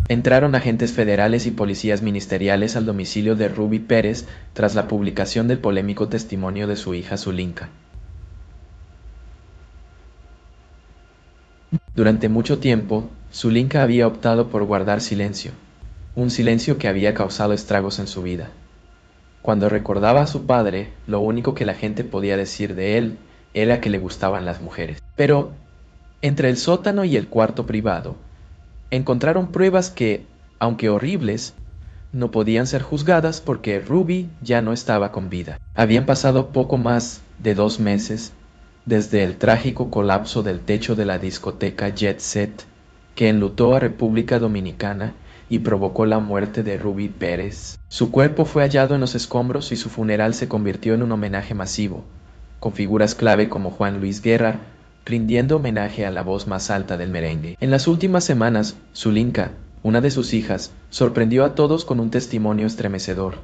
Entraron agentes federales y policías ministeriales al domicilio de Ruby Pérez tras la publicación del polémico testimonio de su hija Zulinka. Durante mucho tiempo, Zulinka había optado por guardar silencio, un silencio que había causado estragos en su vida. Cuando recordaba a su padre, lo único que la gente podía decir de él era que le gustaban las mujeres. Pero, entre el sótano y el cuarto privado, encontraron pruebas que, aunque horribles, no podían ser juzgadas porque Ruby ya no estaba con vida. Habían pasado poco más de 2 meses desde el trágico colapso del techo de la discoteca Jet Set que enlutó a República Dominicana y provocó la muerte de Ruby Pérez. Su cuerpo fue hallado en los escombros y su funeral se convirtió en un homenaje masivo, con figuras clave como Juan Luis Guerra rindiendo homenaje a la voz más alta del merengue. En las últimas semanas, Zulinka, una de sus hijas, sorprendió a todos con un testimonio estremecedor.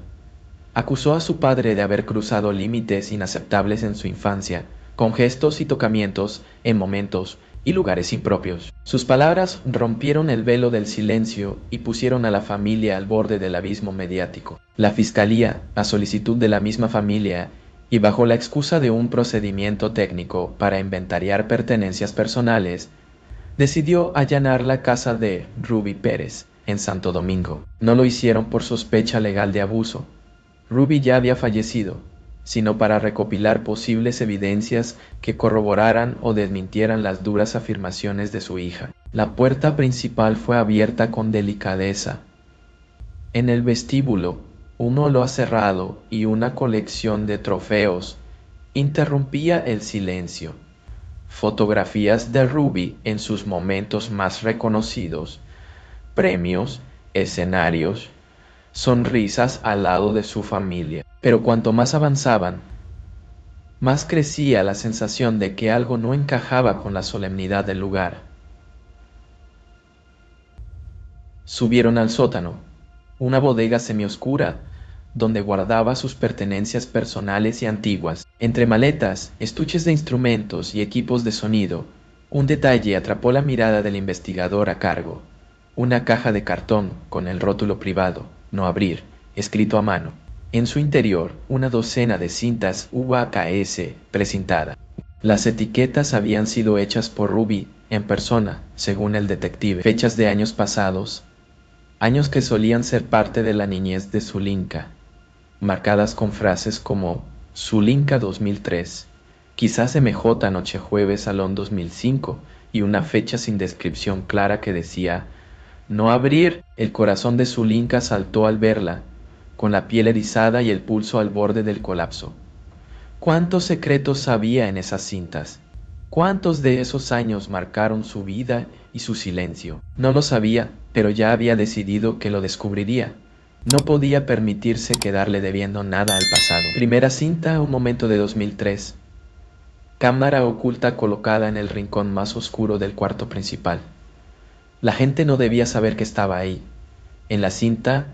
Acusó a su padre de haber cruzado límites inaceptables en su infancia, con gestos y tocamientos en momentos y lugares impropios. Sus palabras rompieron el velo del silencio y pusieron a la familia al borde del abismo mediático. La fiscalía, a solicitud de la misma familia, y bajo la excusa de un procedimiento técnico para inventariar pertenencias personales, decidió allanar la casa de Ruby Pérez en Santo Domingo. No lo hicieron por sospecha legal de abuso. Ruby ya había fallecido, sino para recopilar posibles evidencias que corroboraran o desmintieran las duras afirmaciones de su hija. La puerta principal fue abierta con delicadeza. En el vestíbulo, un olor cerrado y una colección de trofeos interrumpía el silencio. Fotografías de Ruby en sus momentos más reconocidos, premios, escenarios, sonrisas al lado de su familia. Pero cuanto más avanzaban, más crecía la sensación de que algo no encajaba con la solemnidad del lugar. Subieron al sótano, una bodega semioscura, donde guardaba sus pertenencias personales y antiguas. Entre maletas, estuches de instrumentos y equipos de sonido, un detalle atrapó la mirada del investigador a cargo. Una caja de cartón con el rótulo privado, no abrir, escrito a mano. En su interior, una docena de cintas VHS precintadas. Las etiquetas habían sido hechas por Ruby en persona, según el detective. Fechas de años pasados, años que solían ser parte de la niñez de Zulinka, marcadas con frases como Zulinka 2003, quizás MJ Nochejueves Salón 2005 y una fecha sin descripción clara que decía no abrir. El corazón de Zulinka saltó al verla, con la piel erizada y el pulso al borde del colapso. ¿Cuántos secretos había en esas cintas? ¿Cuántos de esos años marcaron su vida y su silencio? No lo sabía, pero ya había decidido que lo descubriría. No podía permitirse quedarle debiendo nada al pasado. Primera cinta, un momento de 2003. Cámara oculta colocada en el rincón más oscuro del cuarto principal. La gente no debía saber que estaba ahí. En la cinta,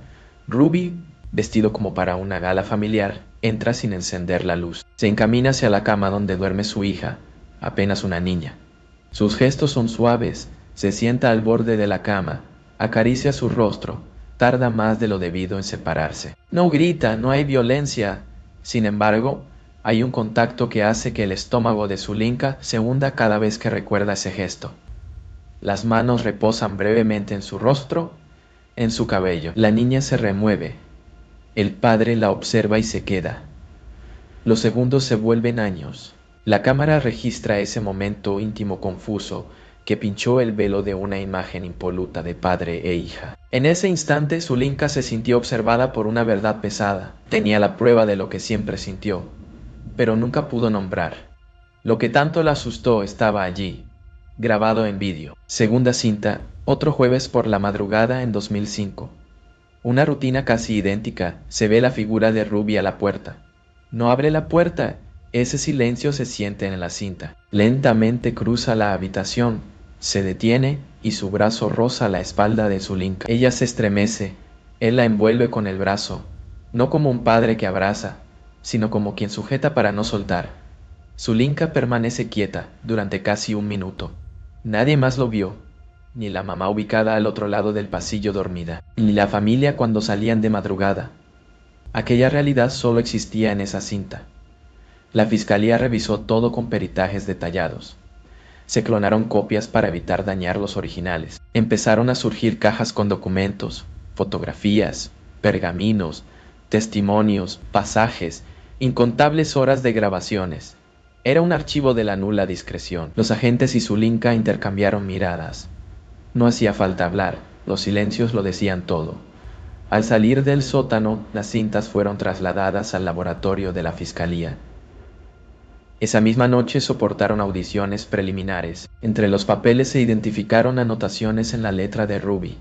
Ruby, vestido como para una gala familiar, entra sin encender la luz. Se encamina hacia la cama donde duerme su hija, apenas una niña. Sus gestos son suaves, se sienta al borde de la cama, acaricia su rostro, tarda más de lo debido en separarse. No grita, no hay violencia. Sin embargo, hay un contacto que hace que el estómago de Zulinka se hunda cada vez que recuerda ese gesto. Las manos reposan brevemente en su rostro, en su cabello. La niña se remueve. El padre la observa y se queda. Los segundos se vuelven años. La cámara registra ese momento íntimo confuso que pinchó el velo de una imagen impoluta de padre e hija. En ese instante, Zulinka se sintió observada por una verdad pesada. Tenía la prueba de lo que siempre sintió, pero nunca pudo nombrar. Lo que tanto la asustó estaba allí, grabado en vídeo. Segunda cinta, otro jueves por la madrugada en 2005. Una rutina casi idéntica, se ve la figura de Ruby a la puerta. No abre la puerta, ese silencio se siente en la cinta. Lentamente cruza la habitación, se detiene y su brazo roza la espalda de Zulinka. Ella se estremece, él la envuelve con el brazo, no como un padre que abraza, sino como quien sujeta para no soltar. Zulinka permanece quieta durante casi un minuto. Nadie más lo vio, ni la mamá ubicada al otro lado del pasillo dormida, ni la familia cuando salían de madrugada. Aquella realidad solo existía en esa cinta. La fiscalía revisó todo con peritajes detallados. Se clonaron copias para evitar dañar los originales. Empezaron a surgir cajas con documentos, fotografías, pergaminos, testimonios, pasajes, incontables horas de grabaciones. Era un archivo de la nula discreción. Los agentes y Zulinka intercambiaron miradas. No hacía falta hablar, los silencios lo decían todo. Al salir del sótano, las cintas fueron trasladadas al laboratorio de la fiscalía. Esa misma noche soportaron audiciones preliminares. Entre los papeles se identificaron anotaciones en la letra de Ruby.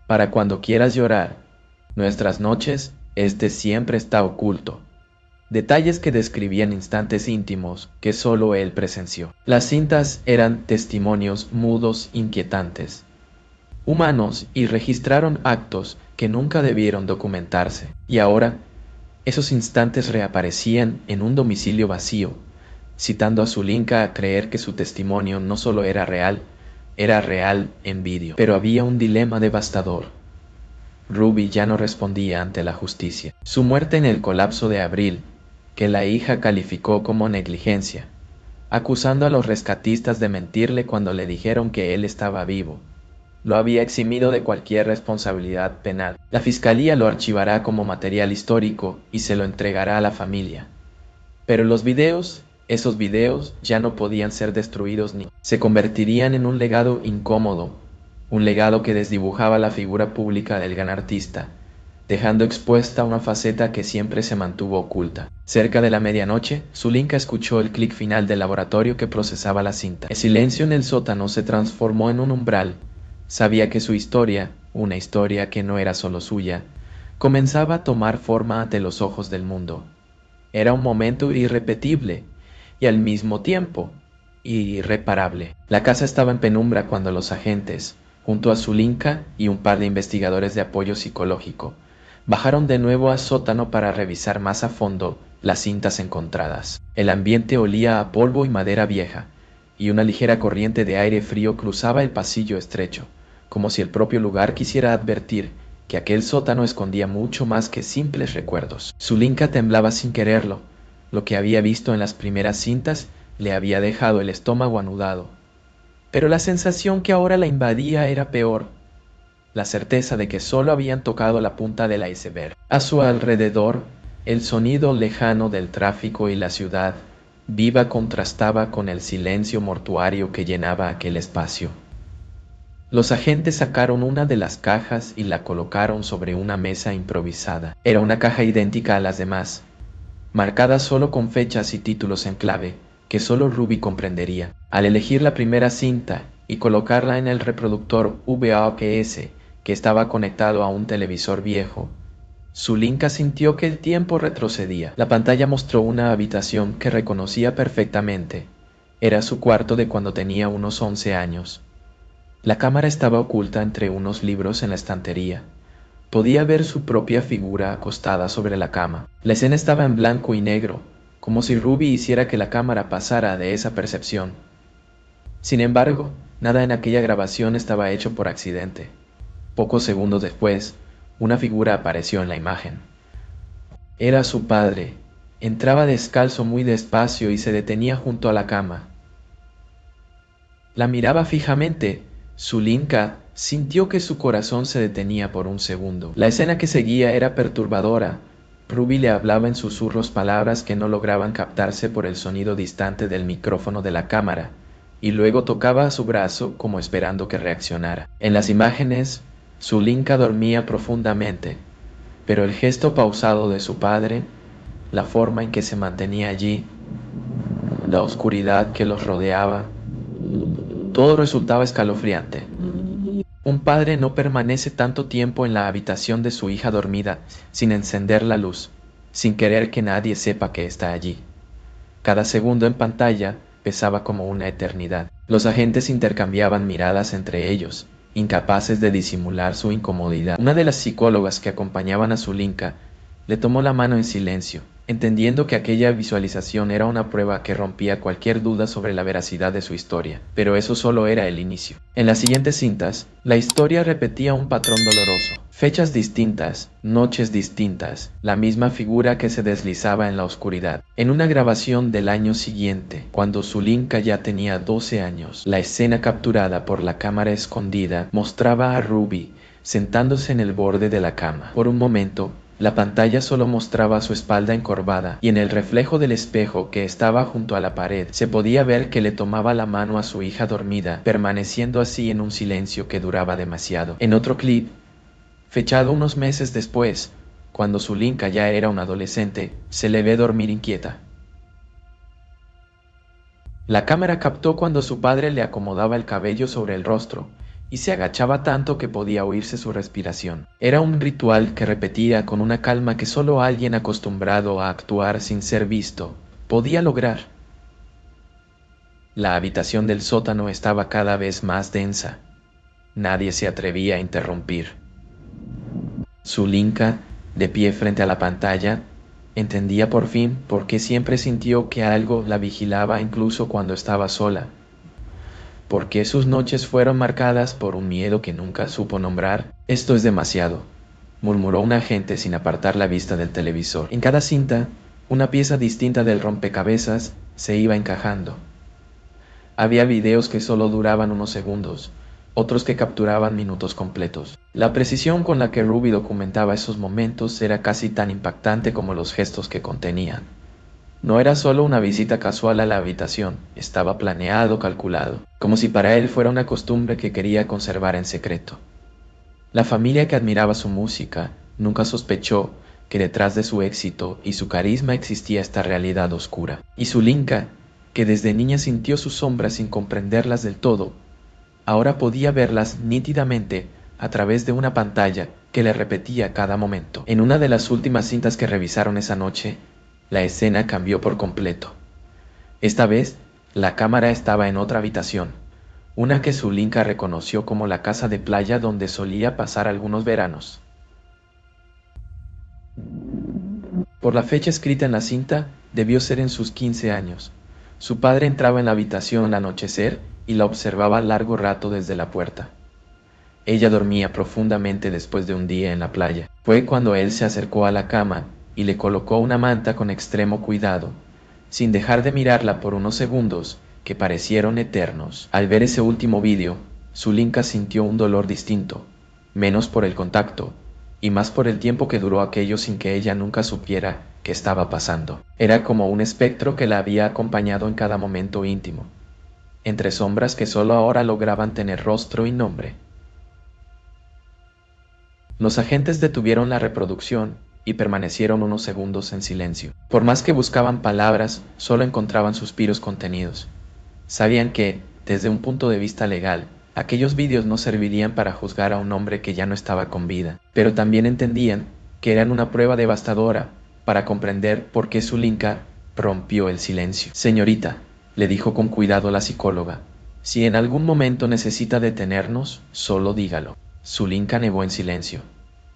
Para cuando quieras llorar, nuestras noches, este siempre está oculto. Detalles que describían instantes íntimos que solo él presenció. Las cintas eran testimonios mudos inquietantes, humanos, y registraron actos que nunca debieron documentarse. Y ahora, esos instantes reaparecían en un domicilio vacío, citando a Zulinka a creer que su testimonio no solo era real en vídeo. Pero había un dilema devastador. Ruby ya no respondía ante la justicia. Su muerte en el colapso de abril, que la hija calificó como negligencia, acusando a los rescatistas de mentirle cuando le dijeron que él estaba vivo, lo había eximido de cualquier responsabilidad penal. La fiscalía lo archivará como material histórico y se lo entregará a la familia. Pero los videos, esos videos ya no podían ser destruidos ni se convertirían en un legado incómodo, un legado que desdibujaba la figura pública del gran artista, dejando expuesta una faceta que siempre se mantuvo oculta. Cerca de la medianoche, Zulinka escuchó el clic final del laboratorio que procesaba la cinta. El silencio en el sótano se transformó en un umbral. Sabía que su historia, una historia que no era solo suya, comenzaba a tomar forma ante los ojos del mundo. Era un momento irrepetible y al mismo tiempo irreparable. La casa estaba en penumbra cuando los agentes, junto a Zulinka y un par de investigadores de apoyo psicológico, bajaron de nuevo al sótano para revisar más a fondo las cintas encontradas. El ambiente olía a polvo y madera vieja, y una ligera corriente de aire frío cruzaba el pasillo estrecho, como si el propio lugar quisiera advertir que aquel sótano escondía mucho más que simples recuerdos. Zulinka temblaba sin quererlo. Lo que había visto en las primeras cintas le había dejado el estómago anudado. Pero la sensación que ahora la invadía era peor. La certeza de que solo habían tocado la punta del iceberg. A su alrededor, el sonido lejano del tráfico y la ciudad viva contrastaba con el silencio mortuario que llenaba aquel espacio. Los agentes sacaron una de las cajas y la colocaron sobre una mesa improvisada. Era una caja idéntica a las demás, marcada solo con fechas y títulos en clave que solo Ruby comprendería. Al elegir la primera cinta y colocarla en el reproductor VHS que estaba conectado a un televisor viejo, Zulinka sintió que el tiempo retrocedía. La pantalla mostró una habitación que reconocía perfectamente. Era su cuarto de cuando tenía unos 11 años. La cámara estaba oculta entre unos libros en la estantería. Podía ver su propia figura acostada sobre la cama. La escena estaba en blanco y negro, como si Ruby hiciera que la cámara pasara de esa percepción. Sin embargo, nada en aquella grabación estaba hecho por accidente. Pocos segundos después, una figura apareció en la imagen. Era su padre. Entraba descalzo muy despacio y se detenía junto a la cama. La miraba fijamente. Zulinka sintió que su corazón se detenía por un segundo. La escena que seguía era perturbadora. Ruby le hablaba en susurros palabras que no lograban captarse por el sonido distante del micrófono de la cámara, y luego tocaba a su brazo como esperando que reaccionara. En las imágenes, Zulinka dormía profundamente, pero el gesto pausado de su padre, la forma en que se mantenía allí, la oscuridad que los rodeaba, todo resultaba escalofriante. Un padre no permanece tanto tiempo en la habitación de su hija dormida sin encender la luz, sin querer que nadie sepa que está allí. Cada segundo en pantalla pesaba como una eternidad. Los agentes intercambiaban miradas entre ellos, incapaces de disimular su incomodidad. Una de las psicólogas que acompañaban a Zulinka le tomó la mano en silencio. entendiendo que aquella visualización era una prueba que rompía cualquier duda sobre la veracidad de su historia, pero eso solo era el inicio. En las siguientes cintas, la historia repetía un patrón doloroso. Fechas distintas, noches distintas, la misma figura que se deslizaba en la oscuridad. En una grabación del año siguiente, cuando Zulinka ya tenía 12 años, la escena capturada por la cámara escondida mostraba a Ruby sentándose en el borde de la cama. Por un momento, la pantalla solo mostraba su espalda encorvada, y en el reflejo del espejo que estaba junto a la pared se podía ver que le tomaba la mano a su hija dormida, permaneciendo así en un silencio que duraba demasiado. En otro clip, fechado unos meses después, cuando Zulinka ya era un adolescente, se le ve dormir inquieta. La cámara captó cuando su padre le acomodaba el cabello sobre el rostro, y se agachaba tanto que podía oírse su respiración. Era un ritual que repetía con una calma que solo alguien acostumbrado a actuar sin ser visto podía lograr. La habitación del sótano estaba cada vez más densa. Nadie se atrevía a interrumpir. Zulinka, de pie frente a la pantalla, entendía por fin por qué siempre sintió que algo la vigilaba incluso cuando estaba sola. ¿Por qué sus noches fueron marcadas por un miedo que nunca supo nombrar? Esto es demasiado, murmuró un agente sin apartar la vista del televisor. En cada cinta, una pieza distinta del rompecabezas se iba encajando. Había videos que solo duraban unos segundos, otros que capturaban minutos completos. La precisión con la que Ruby documentaba esos momentos era casi tan impactante como los gestos que contenían. No era solo una visita casual a la habitación, estaba planeado, calculado, como si para él fuera una costumbre que quería conservar en secreto. La familia que admiraba su música nunca sospechó que detrás de su éxito y su carisma existía esta realidad oscura. Y Zulinka, que desde niña sintió sus sombras sin comprenderlas del todo, ahora podía verlas nítidamente a través de una pantalla que le repetía cada momento. En una de las últimas cintas que revisaron esa noche, la escena cambió por completo. Esta vez, la cámara estaba en otra habitación, una que Zulinka reconoció como la casa de playa donde solía pasar algunos veranos. Por la fecha escrita en la cinta, debió ser en sus 15 años. Su padre entraba en la habitación al anochecer y la observaba largo rato desde la puerta. Ella dormía profundamente después de un día en la playa. Fue cuando él se acercó a la cama y le colocó una manta con extremo cuidado, sin dejar de mirarla por unos segundos que parecieron eternos. Al ver ese último vídeo, Zulinka sintió un dolor distinto, menos por el contacto y más por el tiempo que duró aquello sin que ella nunca supiera qué estaba pasando. Era como un espectro que la había acompañado en cada momento íntimo, entre sombras que solo ahora lograban tener rostro y nombre. Los agentes detuvieron la reproducción y permanecieron unos segundos en silencio. Por más que buscaban palabras, solo encontraban suspiros contenidos. Sabían que, desde un punto de vista legal, aquellos vídeos no servirían para juzgar a un hombre que ya no estaba con vida, pero también entendían que eran una prueba devastadora para comprender por qué Zulinka rompió el silencio. Señorita, le dijo con cuidado la psicóloga, si en algún momento necesita detenernos, solo dígalo. Zulinka negó en silencio.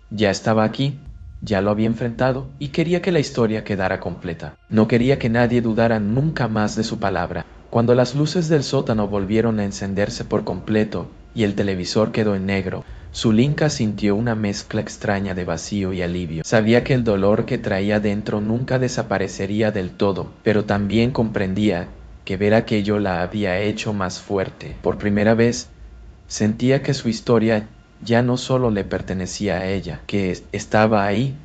Ya estaba aquí, ya lo había enfrentado y quería que la historia quedara completa. No quería que nadie dudara nunca más de su palabra. Cuando las luces del sótano volvieron a encenderse por completo y el televisor quedó en negro, Zulinka sintió una mezcla extraña de vacío y alivio. Sabía que el dolor que traía dentro nunca desaparecería del todo, pero también comprendía que ver aquello la había hecho más fuerte. Por primera vez, sentía que su historia ya no solo le pertenecía a ella, que estaba ahí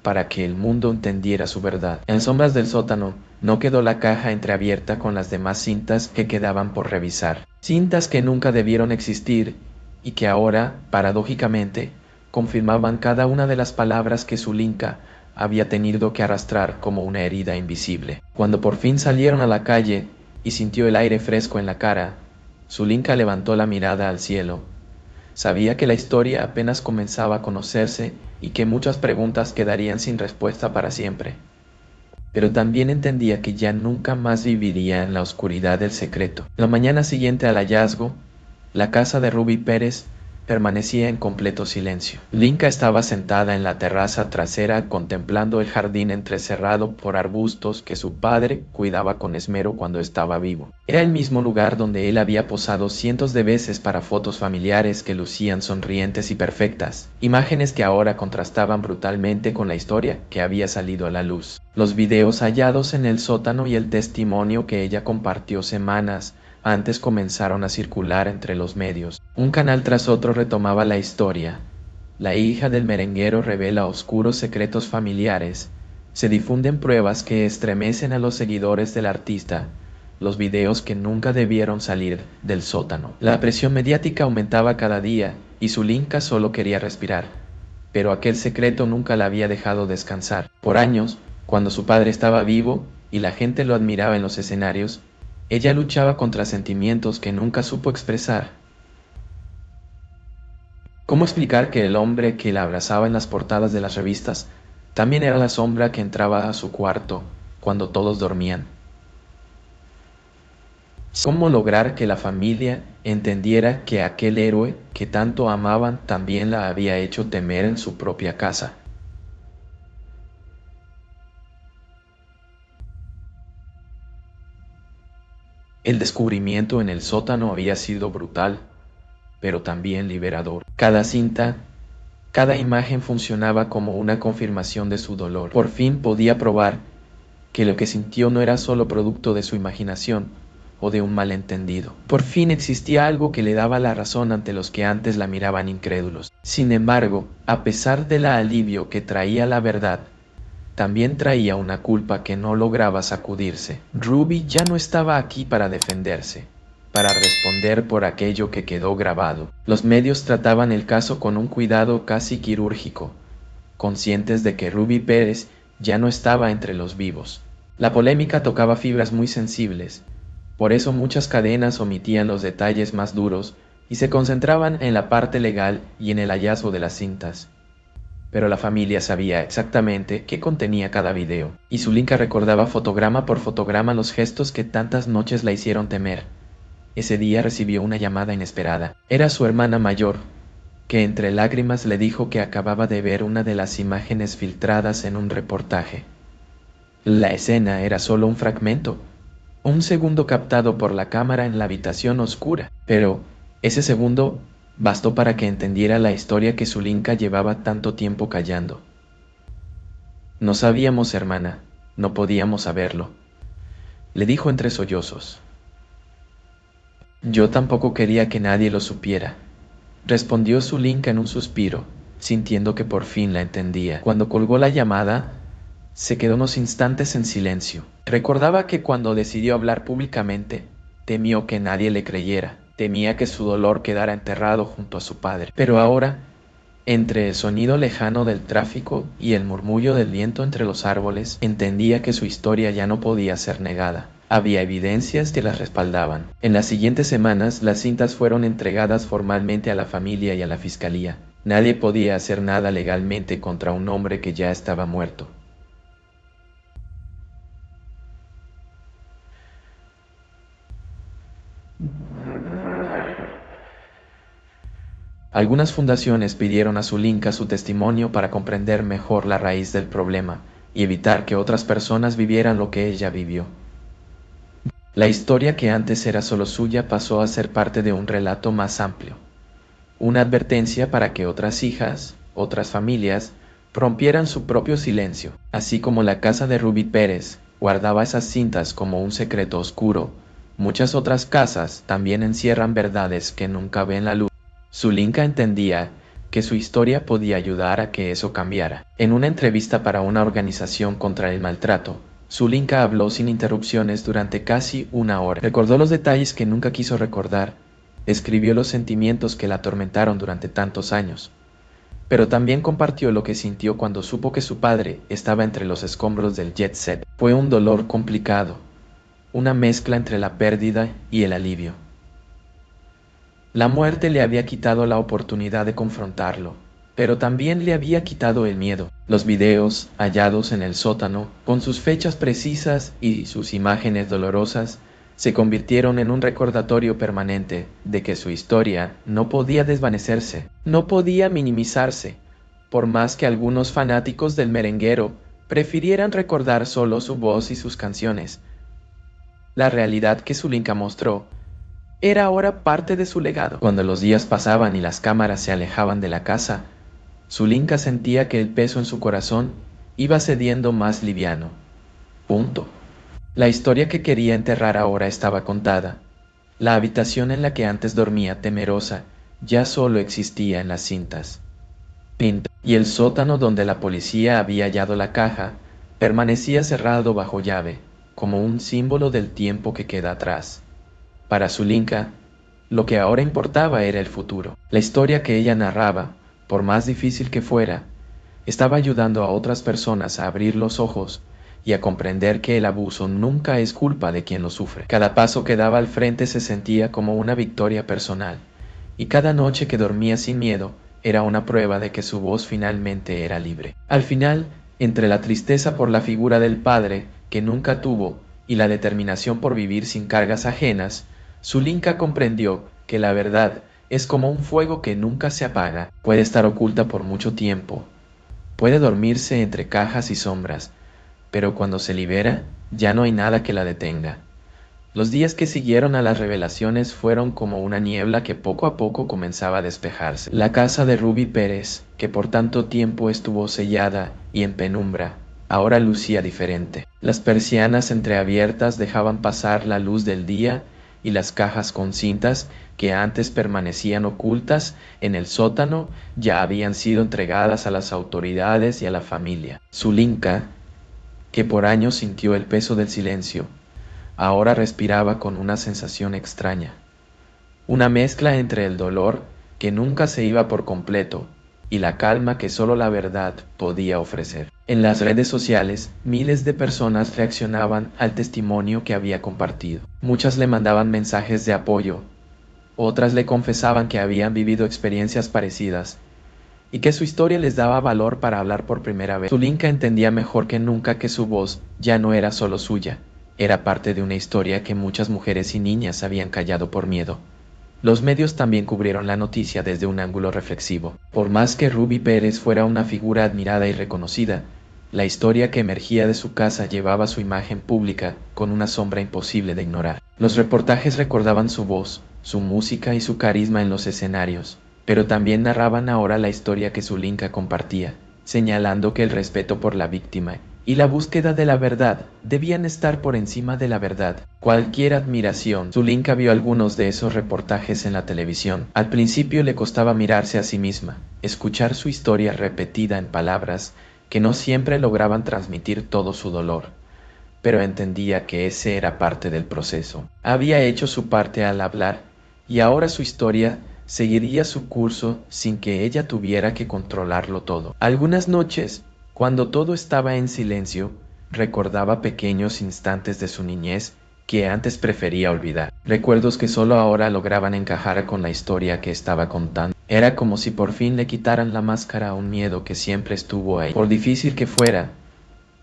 para que el mundo entendiera su verdad. En sombras del sótano no quedó la caja entreabierta con las demás cintas que quedaban por revisar. Cintas que nunca debieron existir y que ahora, paradójicamente, confirmaban cada una de las palabras que Zulinka había tenido que arrastrar como una herida invisible. Cuando por fin salieron a la calle y sintió el aire fresco en la cara, Zulinka levantó la mirada al cielo. Sabía que la historia apenas comenzaba a conocerse y que muchas preguntas quedarían sin respuesta para siempre. Pero también entendía que ya nunca más viviría en la oscuridad del secreto. La mañana siguiente al hallazgo, la casa de Ruby Pérez permanecía en completo silencio. Linka estaba sentada en la terraza trasera contemplando el jardín entrecerrado por arbustos que su padre cuidaba con esmero cuando estaba vivo. Era el mismo lugar donde él había posado cientos de veces para fotos familiares que lucían sonrientes y perfectas, imágenes que ahora contrastaban brutalmente con la historia que había salido a la luz. Los videos hallados en el sótano y el testimonio que ella compartió semanas antes comenzaron a circular entre los medios. Un canal tras otro retomaba la historia. La hija del merenguero revela oscuros secretos familiares. Se difunden pruebas que estremecen a los seguidores del artista. Los videos que nunca debieron salir del sótano. La presión mediática aumentaba cada día y Zulinka solo quería respirar. Pero aquel secreto nunca la había dejado descansar. Por años, cuando su padre estaba vivo y la gente lo admiraba en los escenarios, ella luchaba contra sentimientos que nunca supo expresar. ¿Cómo explicar que el hombre que la abrazaba en las portadas de las revistas también era la sombra que entraba a su cuarto cuando todos dormían? ¿Cómo lograr que la familia entendiera que aquel héroe que tanto amaban también la había hecho temer en su propia casa? El descubrimiento en el sótano había sido brutal, pero también liberador. Cada cinta, cada imagen funcionaba como una confirmación de su dolor. Por fin podía probar que lo que sintió no era solo producto de su imaginación o de un malentendido. Por fin existía algo que le daba la razón ante los que antes la miraban incrédulos. Sin embargo, a pesar del alivio que traía la verdad, también traía una culpa que no lograba sacudirse. Ruby ya no estaba aquí para defenderse, para responder por aquello que quedó grabado. Los medios trataban el caso con un cuidado casi quirúrgico, conscientes de que Ruby Pérez ya no estaba entre los vivos. La polémica tocaba fibras muy sensibles, por eso muchas cadenas omitían los detalles más duros y se concentraban en la parte legal y en el hallazgo de las cintas. Pero la familia sabía exactamente qué contenía cada video, y Zulinka recordaba fotograma por fotograma los gestos que tantas noches la hicieron temer. Ese día recibió una llamada inesperada. Era su hermana mayor, que entre lágrimas le dijo que acababa de ver una de las imágenes filtradas en un reportaje. La escena era solo un fragmento, un segundo captado por la cámara en la habitación oscura, pero ese segundo bastó para que entendiera la historia que Zulinka llevaba tanto tiempo callando. No sabíamos, hermana, no podíamos saberlo, le dijo entre sollozos. Yo tampoco quería que nadie lo supiera, respondió Zulinka en un suspiro, sintiendo que por fin la entendía. Cuando colgó la llamada, se quedó unos instantes en silencio. Recordaba que cuando decidió hablar públicamente, temió que nadie le creyera, temía que su dolor quedara enterrado junto a su padre. Pero ahora, entre el sonido lejano del tráfico y el murmullo del viento entre los árboles, entendía que su historia ya no podía ser negada. Había evidencias que las respaldaban. En las siguientes semanas, las cintas fueron entregadas formalmente a la familia y a la fiscalía. Nadie podía hacer nada legalmente contra un hombre que ya estaba muerto. Algunas fundaciones pidieron a Zulinka su testimonio para comprender mejor la raíz del problema y evitar que otras personas vivieran lo que ella vivió. La historia que antes era solo suya pasó a ser parte de un relato más amplio, una advertencia para que otras hijas, otras familias, rompieran su propio silencio, así como la casa de Ruby Pérez guardaba esas cintas como un secreto oscuro. Muchas otras casas también encierran verdades que nunca ven la luz. Zulinka entendía que su historia podía ayudar a que eso cambiara. En una entrevista para una organización contra el maltrato, Zulinka habló sin interrupciones durante casi una hora. Recordó los detalles que nunca quiso recordar, escribió los sentimientos que la atormentaron durante tantos años, pero también compartió lo que sintió cuando supo que su padre estaba entre los escombros del jet set. Fue un dolor complicado, una mezcla entre la pérdida y el alivio. La muerte le había quitado la oportunidad de confrontarlo, pero también le había quitado el miedo. Los videos hallados en el sótano, con sus fechas precisas y sus imágenes dolorosas, se convirtieron en un recordatorio permanente de que su historia no podía desvanecerse, no podía minimizarse, por más que algunos fanáticos del merenguero prefirieran recordar solo su voz y sus canciones. La realidad que Zulinka mostró era ahora parte de su legado. Cuando los días pasaban y las cámaras se alejaban de la casa, Zulinka sentía que el peso en su corazón iba cediendo más liviano. Punto. La historia que quería enterrar ahora estaba contada. La habitación en la que antes dormía temerosa ya solo existía en las cintas. Y el sótano donde la policía había hallado la caja permanecía cerrado bajo llave, como un símbolo del tiempo que queda atrás. Para Zulinka, lo que ahora importaba era el futuro. La historia que ella narraba, por más difícil que fuera, estaba ayudando a otras personas a abrir los ojos y a comprender que el abuso nunca es culpa de quien lo sufre. Cada paso que daba al frente se sentía como una victoria personal, y cada noche que dormía sin miedo era una prueba de que su voz finalmente era libre. Al final, entre la tristeza por la figura del padre que nunca tuvo y la determinación por vivir sin cargas ajenas, Zulinka comprendió que la verdad es como un fuego que nunca se apaga, puede estar oculta por mucho tiempo, puede dormirse entre cajas y sombras, pero cuando se libera, ya no hay nada que la detenga. Los días que siguieron a las revelaciones fueron como una niebla que poco a poco comenzaba a despejarse. La casa de Ruby Pérez, que por tanto tiempo estuvo sellada y en penumbra, ahora lucía diferente. Las persianas entreabiertas dejaban pasar la luz del día y las cajas con cintas que antes permanecían ocultas en el sótano ya habían sido entregadas a las autoridades y a la familia. Zulinka, que por años sintió el peso del silencio, ahora respiraba con una sensación extraña, una mezcla entre el dolor que nunca se iba por completo y la calma que solo la verdad podía ofrecer. En las redes sociales, miles de personas reaccionaban al testimonio que había compartido. Muchas le mandaban mensajes de apoyo, otras le confesaban que habían vivido experiencias parecidas y que su historia les daba valor para hablar por primera vez. Zulinka entendía mejor que nunca que su voz ya no era solo suya, era parte de una historia que muchas mujeres y niñas habían callado por miedo. Los medios también cubrieron la noticia desde un ángulo reflexivo. Por más que Ruby Pérez fuera una figura admirada y reconocida, la historia que emergía de su casa llevaba su imagen pública con una sombra imposible de ignorar. Los reportajes recordaban su voz, su música y su carisma en los escenarios, pero también narraban ahora la historia que Zulinka compartía, señalando que el respeto por la víctima y la búsqueda de la verdad debían estar por encima de la verdad. Cualquier admiración. Zulinka vio algunos de esos reportajes en la televisión. Al principio le costaba mirarse a sí misma, escuchar su historia repetida en palabras que no siempre lograban transmitir todo su dolor, pero entendía que ese era parte del proceso. Había hecho su parte al hablar, y ahora su historia seguiría su curso sin que ella tuviera que controlarlo todo. Algunas noches, cuando todo estaba en silencio, recordaba pequeños instantes de su niñez que antes prefería olvidar. Recuerdos que solo ahora lograban encajar con la historia que estaba contando. Era como si por fin le quitaran la máscara a un miedo que siempre estuvo ahí. Por difícil que fuera,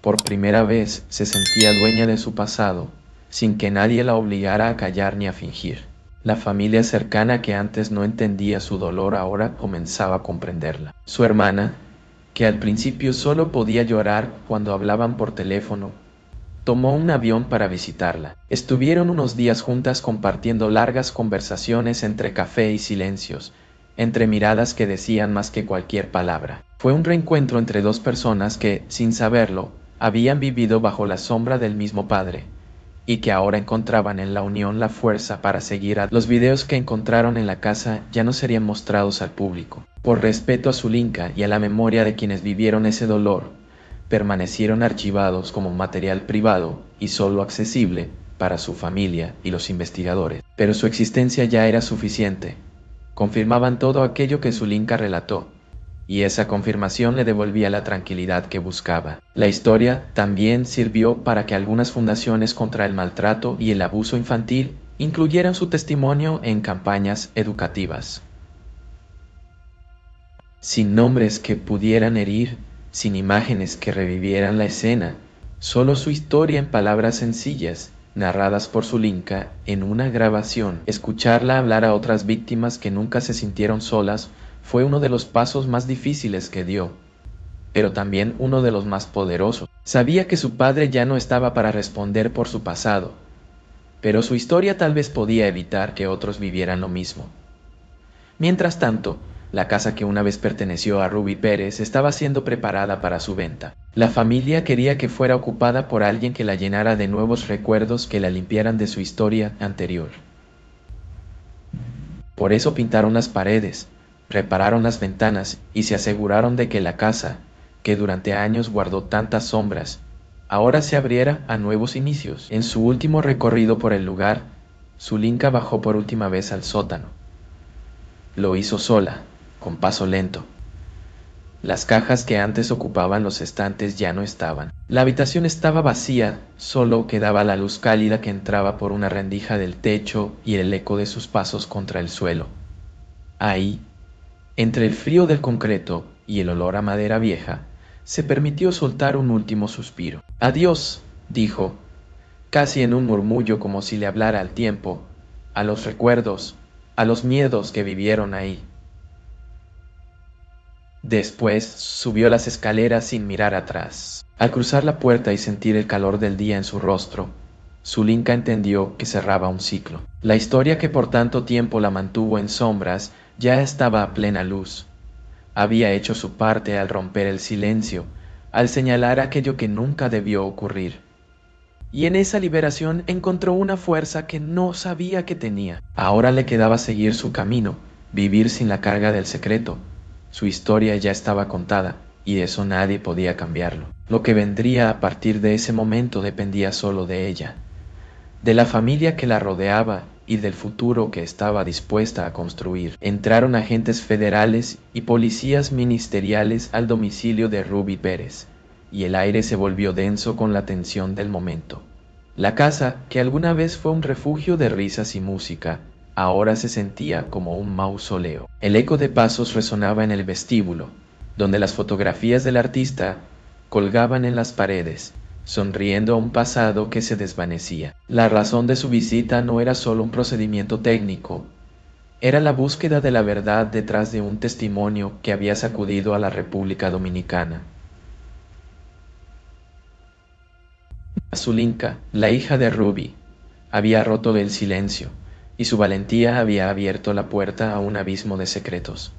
por primera vez se sentía dueña de su pasado, sin que nadie la obligara a callar ni a fingir. La familia cercana que antes no entendía su dolor ahora comenzaba a comprenderla. Su hermana, que al principio solo podía llorar cuando hablaban por teléfono, tomó un avión para visitarla. Estuvieron unos días juntas compartiendo largas conversaciones entre café y silencios, entre miradas que decían más que cualquier palabra. Fue un reencuentro entre dos personas que, sin saberlo, habían vivido bajo la sombra del mismo padre, y que ahora encontraban en la unión la fuerza para seguir adelante. Los videos que encontraron en la casa ya no serían mostrados al público. Por respeto a Zulinka y a la memoria de quienes vivieron ese dolor, permanecieron archivados como material privado y solo accesible para su familia y los investigadores. Pero su existencia ya era suficiente. Confirmaban todo aquello que Zulinka relató, y esa confirmación le devolvía la tranquilidad que buscaba. La historia también sirvió para que algunas fundaciones contra el maltrato y el abuso infantil incluyeran su testimonio en campañas educativas. Sin nombres que pudieran herir, sin imágenes que revivieran la escena, solo su historia en palabras sencillas narradas por Zulinka en una grabación. Escucharla hablar a otras víctimas que nunca se sintieron solas fue uno de los pasos más difíciles que dio, pero también uno de los más poderosos. Sabía que su padre ya no estaba para responder por su pasado, pero su historia tal vez podía evitar que otros vivieran lo mismo. Mientras tanto, la casa que una vez perteneció a Ruby Pérez estaba siendo preparada para su venta. La familia quería que fuera ocupada por alguien que la llenara de nuevos recuerdos que la limpiaran de su historia anterior. Por eso pintaron las paredes, repararon las ventanas y se aseguraron de que la casa, que durante años guardó tantas sombras, ahora se abriera a nuevos inicios. En su último recorrido por el lugar, Zulinka bajó por última vez al sótano. Lo hizo sola, con paso lento. Las cajas que antes ocupaban los estantes ya no estaban. La habitación estaba vacía, solo quedaba la luz cálida que entraba por una rendija del techo y el eco de sus pasos contra el suelo. Ahí, entre el frío del concreto y el olor a madera vieja, se permitió soltar un último suspiro. «Adiós», dijo, casi en un murmullo como si le hablara al tiempo, a los recuerdos, a los miedos que vivieron ahí. Después subió las escaleras sin mirar atrás. Al cruzar la puerta y sentir el calor del día en su rostro, Zulinka entendió que cerraba un ciclo. La historia que por tanto tiempo la mantuvo en sombras ya estaba a plena luz. Había hecho su parte al romper el silencio, al señalar aquello que nunca debió ocurrir. Y en esa liberación encontró una fuerza que no sabía que tenía. Ahora le quedaba seguir su camino, vivir sin la carga del secreto. Su historia ya estaba contada, y eso nadie podía cambiarlo. Lo que vendría a partir de ese momento dependía solo de ella, de la familia que la rodeaba y del futuro que estaba dispuesta a construir. Entraron agentes federales y policías ministeriales al domicilio de Ruby Pérez, y el aire se volvió denso con la tensión del momento. La casa, que alguna vez fue un refugio de risas y música, ahora se sentía como un mausoleo. El eco de pasos resonaba en el vestíbulo, donde las fotografías del artista colgaban en las paredes, sonriendo a un pasado que se desvanecía. La razón de su visita no era solo un procedimiento técnico, era la búsqueda de la verdad detrás de un testimonio que había sacudido a la República Dominicana. Zulinka, la hija de Ruby, había roto el silencio, y su valentía había abierto la puerta a un abismo de secretos.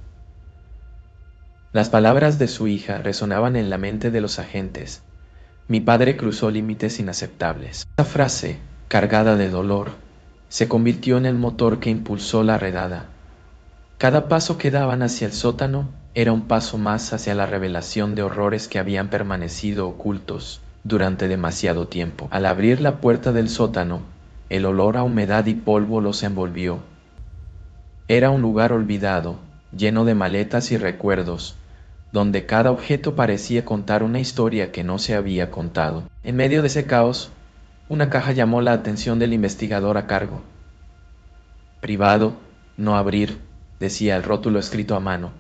Las palabras de su hija resonaban en la mente de los agentes. Mi padre cruzó límites inaceptables. Esa frase, cargada de dolor, se convirtió en el motor que impulsó la redada. Cada paso que daban hacia el sótano era un paso más hacia la revelación de horrores que habían permanecido ocultos durante demasiado tiempo. Al abrir la puerta del sótano, el olor a humedad y polvo los envolvió. Era un lugar olvidado, lleno de maletas y recuerdos, donde cada objeto parecía contar una historia que no se había contado. En medio de ese caos, una caja llamó la atención del investigador a cargo. «Privado, no abrir», decía el rótulo escrito a mano.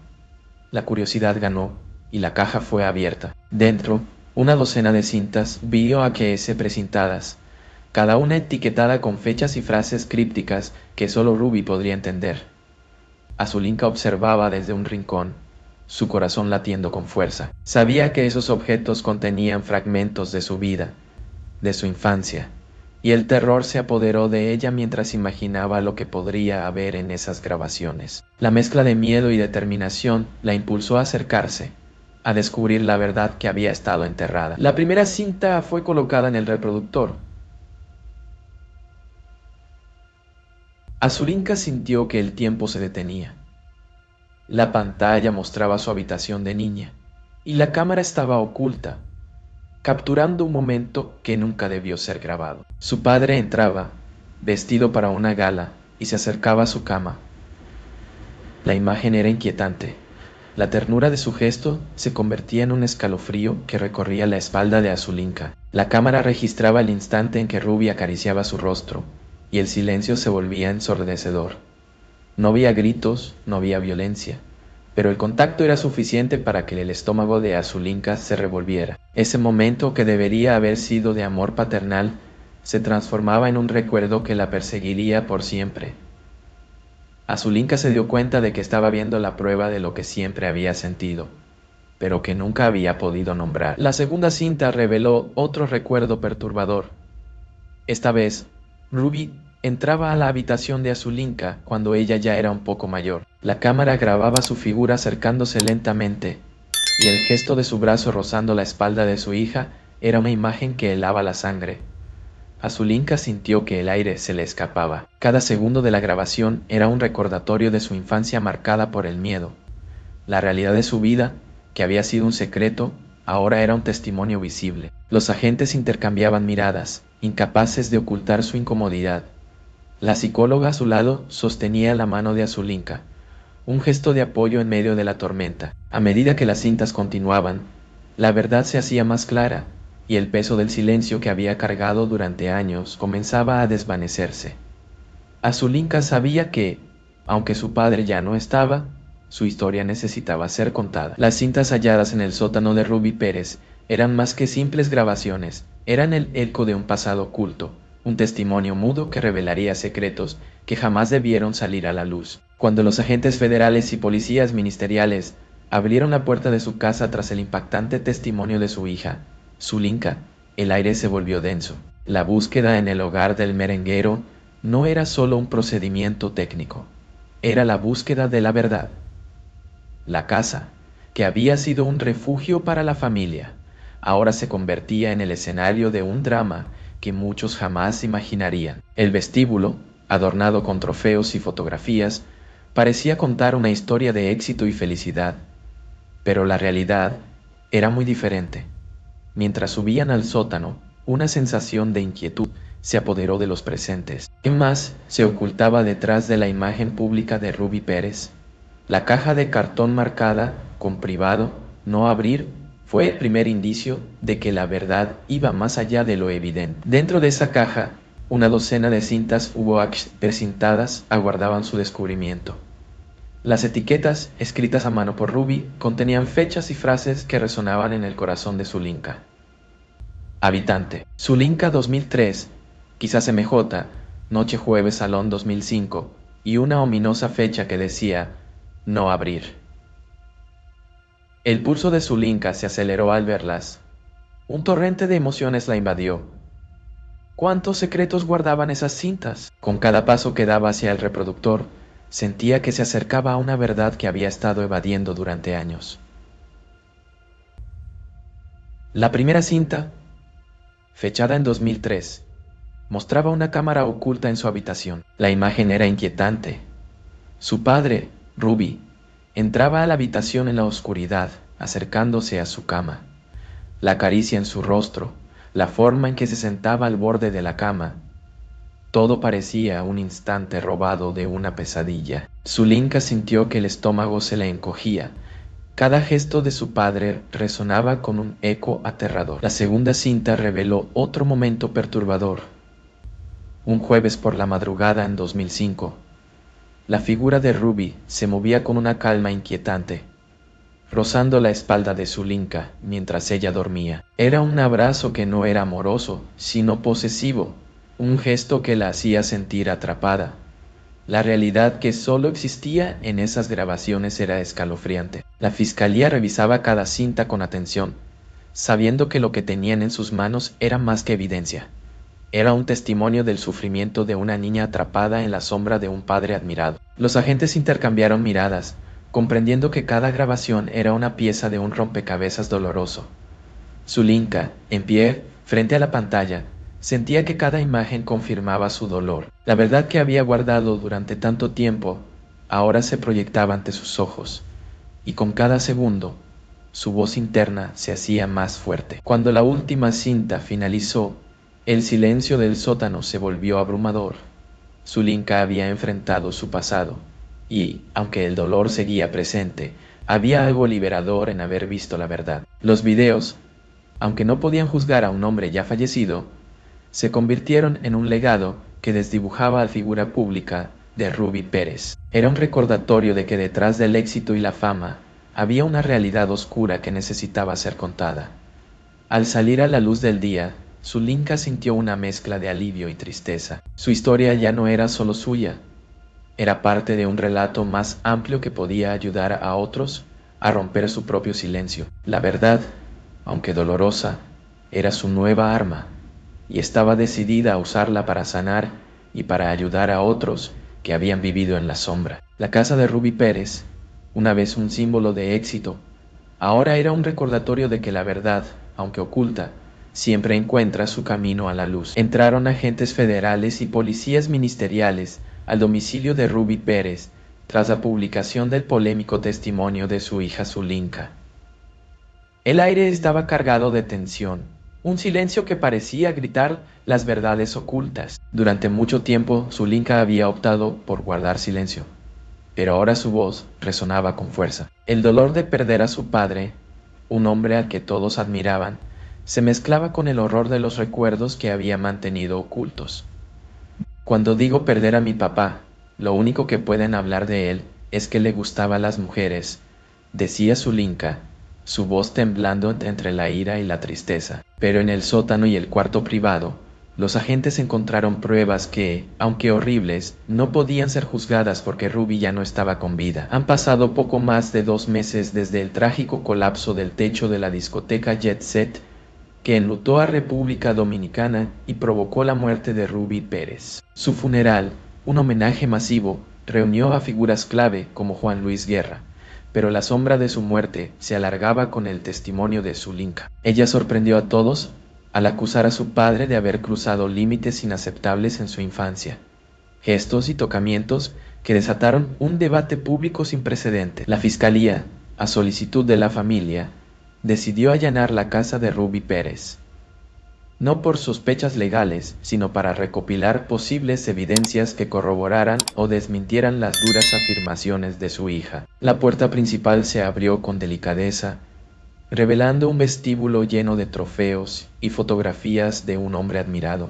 La curiosidad ganó y la caja fue abierta. Dentro, una docena de cintas VHS precintadas, cada una etiquetada con fechas y frases crípticas que solo Ruby podría entender. Zulinka observaba desde un rincón, su corazón latiendo con fuerza. Sabía que esos objetos contenían fragmentos de su vida, de su infancia, y el terror se apoderó de ella mientras imaginaba lo que podría haber en esas grabaciones. La mezcla de miedo y determinación la impulsó a acercarse, a descubrir la verdad que había estado enterrada. La primera cinta fue colocada en el reproductor. Zulinka sintió que el tiempo se detenía. La pantalla mostraba su habitación de niña, y la cámara estaba oculta, capturando un momento que nunca debió ser grabado. Su padre entraba, vestido para una gala, y se acercaba a su cama. La imagen era inquietante. La ternura de su gesto se convertía en un escalofrío que recorría la espalda de Zulinka. La cámara registraba el instante en que Ruby acariciaba su rostro, y el silencio se volvía ensordecedor. No había gritos, no había violencia, pero el contacto era suficiente para que el estómago de Zulinka se revolviera. Ese momento, que debería haber sido de amor paternal, se transformaba en un recuerdo que la perseguiría por siempre. Azulinka se dio cuenta de que estaba viendo la prueba de lo que siempre había sentido, pero que nunca había podido nombrar. La segunda cinta reveló otro recuerdo perturbador. Esta vez, Ruby entraba a la habitación de Azulinka cuando ella ya era un poco mayor. La cámara grababa su figura acercándose lentamente, y el gesto de su brazo rozando la espalda de su hija era una imagen que helaba la sangre. Azulinka sintió que el aire se le escapaba. Cada segundo de la grabación era un recordatorio de su infancia marcada por el miedo. La realidad de su vida, que había sido un secreto, ahora era un testimonio visible. Los agentes intercambiaban miradas, incapaces de ocultar su incomodidad. La psicóloga a su lado sostenía la mano de Azulinka, un gesto de apoyo en medio de la tormenta. A medida que las cintas continuaban, la verdad se hacía más clara, y el peso del silencio que había cargado durante años comenzaba a desvanecerse. Azulinka sabía que, aunque su padre ya no estaba, su historia necesitaba ser contada. Las cintas halladas en el sótano de Ruby Pérez eran más que simples grabaciones, eran el eco de un pasado oculto, un testimonio mudo que revelaría secretos que jamás debieron salir a la luz. Cuando los agentes federales y policías ministeriales abrieron la puerta de su casa tras el impactante testimonio de su hija, Zulinka, el aire se volvió denso. La búsqueda en el hogar del merenguero no era solo un procedimiento técnico, era la búsqueda de la verdad. La casa, que había sido un refugio para la familia, ahora se convertía en el escenario de un drama que muchos jamás imaginarían. El vestíbulo, adornado con trofeos y fotografías, parecía contar una historia de éxito y felicidad, pero la realidad era muy diferente. Mientras subían al sótano, una sensación de inquietud se apoderó de los presentes. ¿Qué más se ocultaba detrás de la imagen pública de Ruby Pérez? La caja de cartón marcada con privado, no abrir, fue el primer indicio de que la verdad iba más allá de lo evidente. Dentro de esa caja, una docena de cintas UVH precintadas aguardaban su descubrimiento. Las etiquetas, escritas a mano por Ruby, contenían fechas y frases que resonaban en el corazón de Zulinka. Habitante: Zulinka 2003, quizás MJ, Noche Jueves Salón 2005, y una ominosa fecha que decía no abrir. El pulso de Zulinka se aceleró al verlas. Un torrente de emociones la invadió. ¿Cuántos secretos guardaban esas cintas? Con cada paso que daba hacia el reproductor, sentía que se acercaba a una verdad que había estado evadiendo durante años. La primera cinta, fechada en 2003, mostraba una cámara oculta en su habitación. La imagen era inquietante. Su padre, Ruby, entraba a la habitación en la oscuridad, acercándose a su cama. La caricia en su rostro, la forma en que se sentaba al borde de la cama, todo parecía un instante robado de una pesadilla. Zulinka sintió que el estómago se le encogía. Cada gesto de su padre resonaba con un eco aterrador. La segunda cinta reveló otro momento perturbador. Un jueves por la madrugada en 2005, la figura de Ruby se movía con una calma inquietante, rozando la espalda de Zulinka mientras ella dormía. Era un abrazo que no era amoroso, sino posesivo, un gesto que la hacía sentir atrapada. La realidad que solo existía en esas grabaciones era escalofriante. La fiscalía revisaba cada cinta con atención, sabiendo que lo que tenían en sus manos era más que evidencia. Era un testimonio del sufrimiento de una niña atrapada en la sombra de un padre admirado. Los agentes intercambiaron miradas, comprendiendo que cada grabación era una pieza de un rompecabezas doloroso. Zulinka, en pie, frente a la pantalla, sentía que cada imagen confirmaba su dolor. La verdad que había guardado durante tanto tiempo, ahora se proyectaba ante sus ojos, y con cada segundo, su voz interna se hacía más fuerte. Cuando la última cinta finalizó, el silencio del sótano se volvió abrumador. Zulinka había enfrentado su pasado, y, aunque el dolor seguía presente, había algo liberador en haber visto la verdad. Los videos, aunque no podían juzgar a un hombre ya fallecido, se convirtieron en un legado que desdibujaba la figura pública de Ruby Pérez. Era un recordatorio de que detrás del éxito y la fama había una realidad oscura que necesitaba ser contada. Al salir a la luz del día, Zulinka sintió una mezcla de alivio y tristeza. Su historia ya no era solo suya, era parte de un relato más amplio que podía ayudar a otros a romper su propio silencio. La verdad, aunque dolorosa, era su nueva arma, y estaba decidida a usarla para sanar y para ayudar a otros que habían vivido en la sombra. La casa de Ruby Pérez, una vez un símbolo de éxito, ahora era un recordatorio de que la verdad, aunque oculta, siempre encuentra su camino a la luz. Entraron agentes federales y policías ministeriales al domicilio de Ruby Pérez tras la publicación del polémico testimonio de su hija Zulinka. El aire estaba cargado de tensión, un silencio que parecía gritar las verdades ocultas. Durante mucho tiempo Zulinka había optado por guardar silencio, pero ahora su voz resonaba con fuerza. El dolor de perder a su padre, un hombre al que todos admiraban, se mezclaba con el horror de los recuerdos que había mantenido ocultos. Cuando digo perder a mi papá, lo único que pueden hablar de él es que le gustaban las mujeres, decía Zulinka, su voz temblando entre la ira y la tristeza. Pero en el sótano y el cuarto privado, los agentes encontraron pruebas que, aunque horribles, no podían ser juzgadas porque Ruby ya no estaba con vida. Han pasado poco más de 2 meses desde el trágico colapso del techo de la discoteca Jet Set, que enlutó a República Dominicana y provocó la muerte de Ruby Pérez. Su funeral, un homenaje masivo, reunió a figuras clave como Juan Luis Guerra, pero la sombra de su muerte se alargaba con el testimonio de Zulinka. Ella sorprendió a todos al acusar a su padre de haber cruzado límites inaceptables en su infancia, gestos y tocamientos que desataron un debate público sin precedentes. La fiscalía, a solicitud de la familia, decidió allanar la casa de Ruby Pérez, no por sospechas legales, sino para recopilar posibles evidencias que corroboraran o desmintieran las duras afirmaciones de su hija. La puerta principal se abrió con delicadeza, revelando un vestíbulo lleno de trofeos y fotografías de un hombre admirado.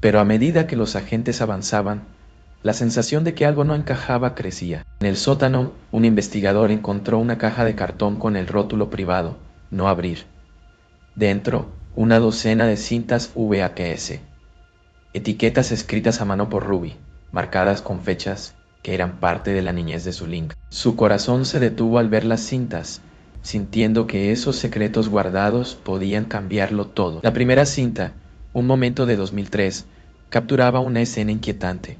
Pero a medida que los agentes avanzaban, la sensación de que algo no encajaba crecía. En el sótano, un investigador encontró una caja de cartón con el rótulo privado, no abrir. Dentro, una docena de cintas VHS, etiquetas escritas a mano por Ruby, marcadas con fechas que eran parte de la niñez de Zulinka. Su corazón se detuvo al ver las cintas, sintiendo que esos secretos guardados podían cambiarlo todo. La primera cinta, un momento de 2003, capturaba una escena inquietante.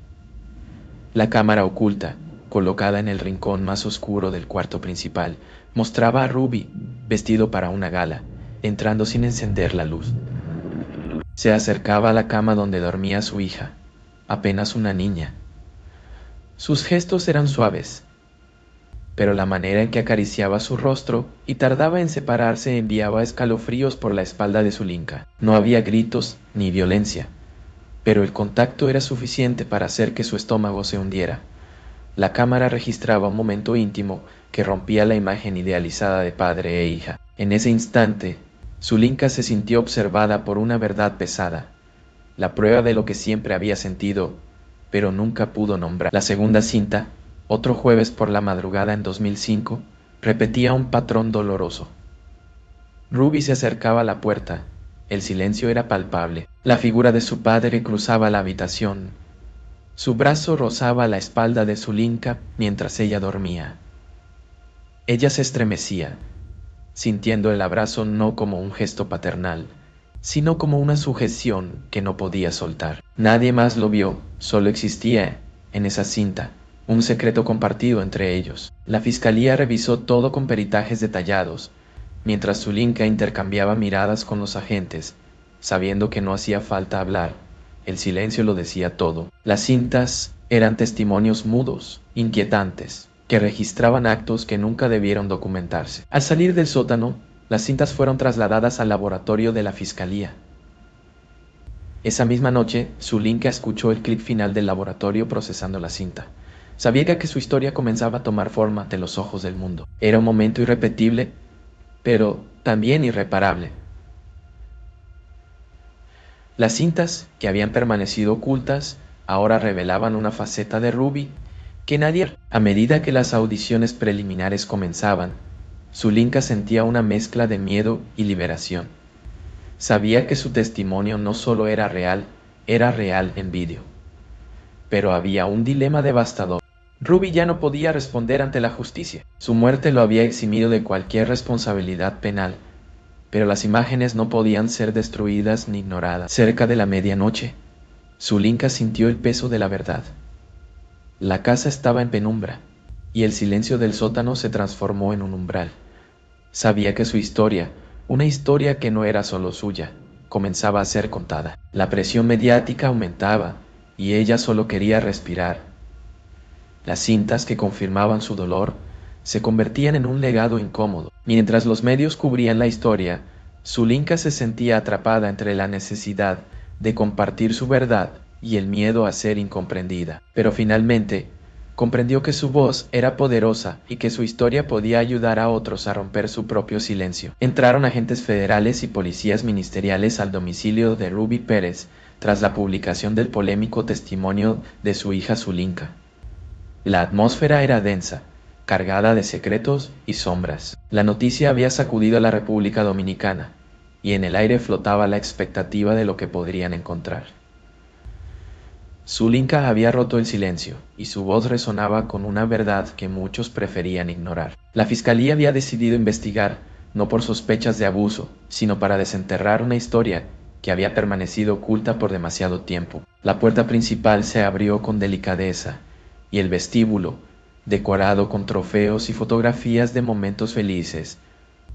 La cámara oculta, colocada en el rincón más oscuro del cuarto principal, mostraba a Ruby, vestido para una gala, entrando sin encender la luz. Se acercaba a la cama donde dormía su hija, apenas una niña. Sus gestos eran suaves, pero la manera en que acariciaba su rostro y tardaba en separarse enviaba escalofríos por la espalda de Zulinka. No había gritos ni violencia, pero el contacto era suficiente para hacer que su estómago se hundiera. La cámara registraba un momento íntimo que rompía la imagen idealizada de padre e hija. En ese instante, Zulinka se sintió observada por una verdad pesada, la prueba de lo que siempre había sentido, pero nunca pudo nombrar. La segunda cinta, otro jueves por la madrugada en 2005, repetía un patrón doloroso. Ruby se acercaba a la puerta. El silencio era palpable. La figura de su padre cruzaba la habitación. Su brazo rozaba la espalda de Zulinka mientras ella dormía. Ella se estremecía, sintiendo el abrazo no como un gesto paternal, sino como una sujeción que no podía soltar. Nadie más lo vio, solo existía, en esa cinta, un secreto compartido entre ellos. La fiscalía revisó todo con peritajes detallados, mientras Zulinka intercambiaba miradas con los agentes, sabiendo que no hacía falta hablar. El silencio lo decía todo. Las cintas eran testimonios mudos, inquietantes, que registraban actos que nunca debieron documentarse. Al salir del sótano, las cintas fueron trasladadas al laboratorio de la fiscalía. Esa misma noche, Zulinka escuchó el clic final del laboratorio procesando la cinta. Sabía que su historia comenzaba a tomar forma ante los ojos del mundo. Era un momento irrepetible, pero también irreparable. Las cintas, que habían permanecido ocultas, ahora revelaban una faceta de Ruby que nadie... A medida que las audiciones preliminares comenzaban, Zulinka sentía una mezcla de miedo y liberación. Sabía que su testimonio no solo era real en vídeo. Pero había un dilema devastador. Ruby ya no podía responder ante la justicia. Su muerte lo había eximido de cualquier responsabilidad penal, pero las imágenes no podían ser destruidas ni ignoradas. Cerca de la medianoche, Zulinka sintió el peso de la verdad. La casa estaba en penumbra, y el silencio del sótano se transformó en un umbral. Sabía que su historia, una historia que no era solo suya, comenzaba a ser contada. La presión mediática aumentaba, y ella solo quería respirar. Las cintas que confirmaban su dolor se convertían en un legado incómodo. Mientras los medios cubrían la historia, Zulinka se sentía atrapada entre la necesidad de compartir su verdad y el miedo a ser incomprendida. Pero finalmente, comprendió que su voz era poderosa y que su historia podía ayudar a otros a romper su propio silencio. Entraron agentes federales y policías ministeriales al domicilio de Ruby Pérez tras la publicación del polémico testimonio de su hija Zulinka. La atmósfera era densa, cargada de secretos y sombras. La noticia había sacudido a la República Dominicana, y en el aire flotaba la expectativa de lo que podrían encontrar. Zulinka había roto el silencio, y su voz resonaba con una verdad que muchos preferían ignorar. La fiscalía había decidido investigar, no por sospechas de abuso, sino para desenterrar una historia que había permanecido oculta por demasiado tiempo. La puerta principal se abrió con delicadeza, y el vestíbulo, decorado con trofeos y fotografías de momentos felices,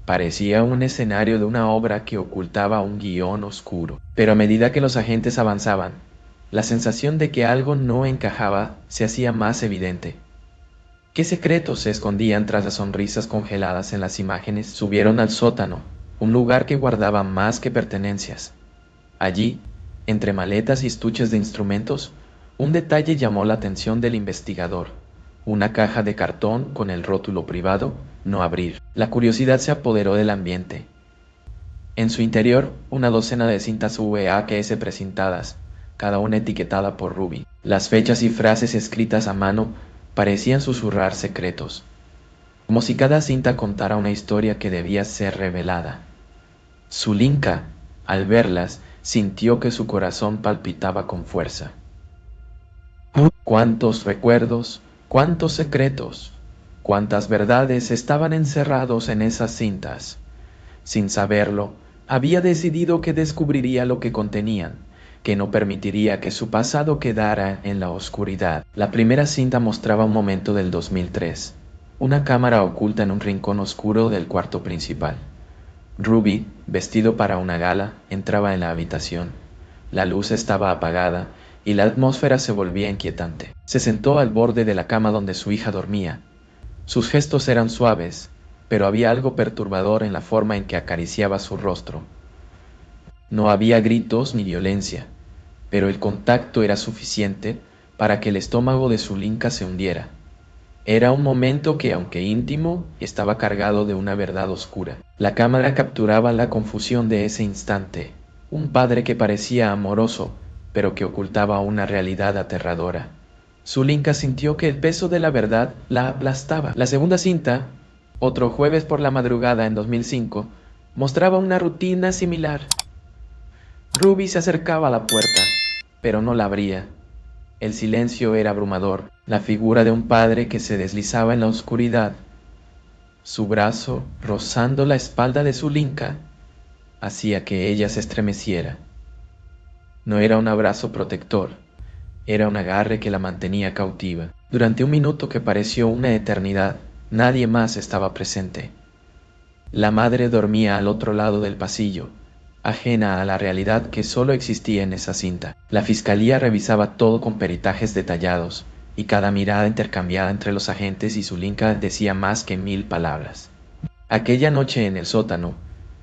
parecía un escenario de una obra que ocultaba un guión oscuro. Pero a medida que los agentes avanzaban, la sensación de que algo no encajaba se hacía más evidente. ¿Qué secretos se escondían tras las sonrisas congeladas en las imágenes? Subieron al sótano, un lugar que guardaba más que pertenencias. Allí, entre maletas y estuches de instrumentos, un detalle llamó la atención del investigador: una caja de cartón con el rótulo privado, no abrir. La curiosidad se apoderó del ambiente. En su interior, una docena de cintas VHS precintadas, cada una etiquetada por Ruby. Las fechas y frases escritas a mano parecían susurrar secretos, como si cada cinta contara una historia que debía ser revelada. Zulinka, al verlas, sintió que su corazón palpitaba con fuerza. Cuántos recuerdos, cuántos secretos, cuántas verdades estaban encerrados en esas cintas. Sin saberlo, había decidido que descubriría lo que contenían, que no permitiría que su pasado quedara en la oscuridad. La primera cinta mostraba un momento del 2003, una cámara oculta en un rincón oscuro del cuarto principal. Ruby, vestido para una gala, entraba en la habitación. La luz estaba apagada y la atmósfera se volvía inquietante. Se sentó al borde de la cama donde su hija dormía. Sus gestos eran suaves, pero había algo perturbador en la forma en que acariciaba su rostro. No había gritos ni violencia, pero el contacto era suficiente para que el estómago de Zulinka se hundiera. Era un momento que, aunque íntimo, estaba cargado de una verdad oscura. La cámara capturaba la confusión de ese instante. Un padre que parecía amoroso, pero que ocultaba una realidad aterradora. Zulinka sintió que el peso de la verdad la aplastaba. La segunda cinta, otro jueves por la madrugada en 2005, mostraba una rutina similar. Ruby se acercaba a la puerta, pero no la abría. El silencio era abrumador, la figura de un padre que se deslizaba en la oscuridad, su brazo rozando la espalda de Zulinka, hacía que ella se estremeciera. No era un abrazo protector, era un agarre que la mantenía cautiva. Durante un minuto que pareció una eternidad, nadie más estaba presente. La madre dormía al otro lado del pasillo, ajena a la realidad que solo existía en esa cinta. La fiscalía revisaba todo con peritajes detallados, y cada mirada intercambiada entre los agentes y Zulinka decía más que 1000 palabras. Aquella noche en el sótano,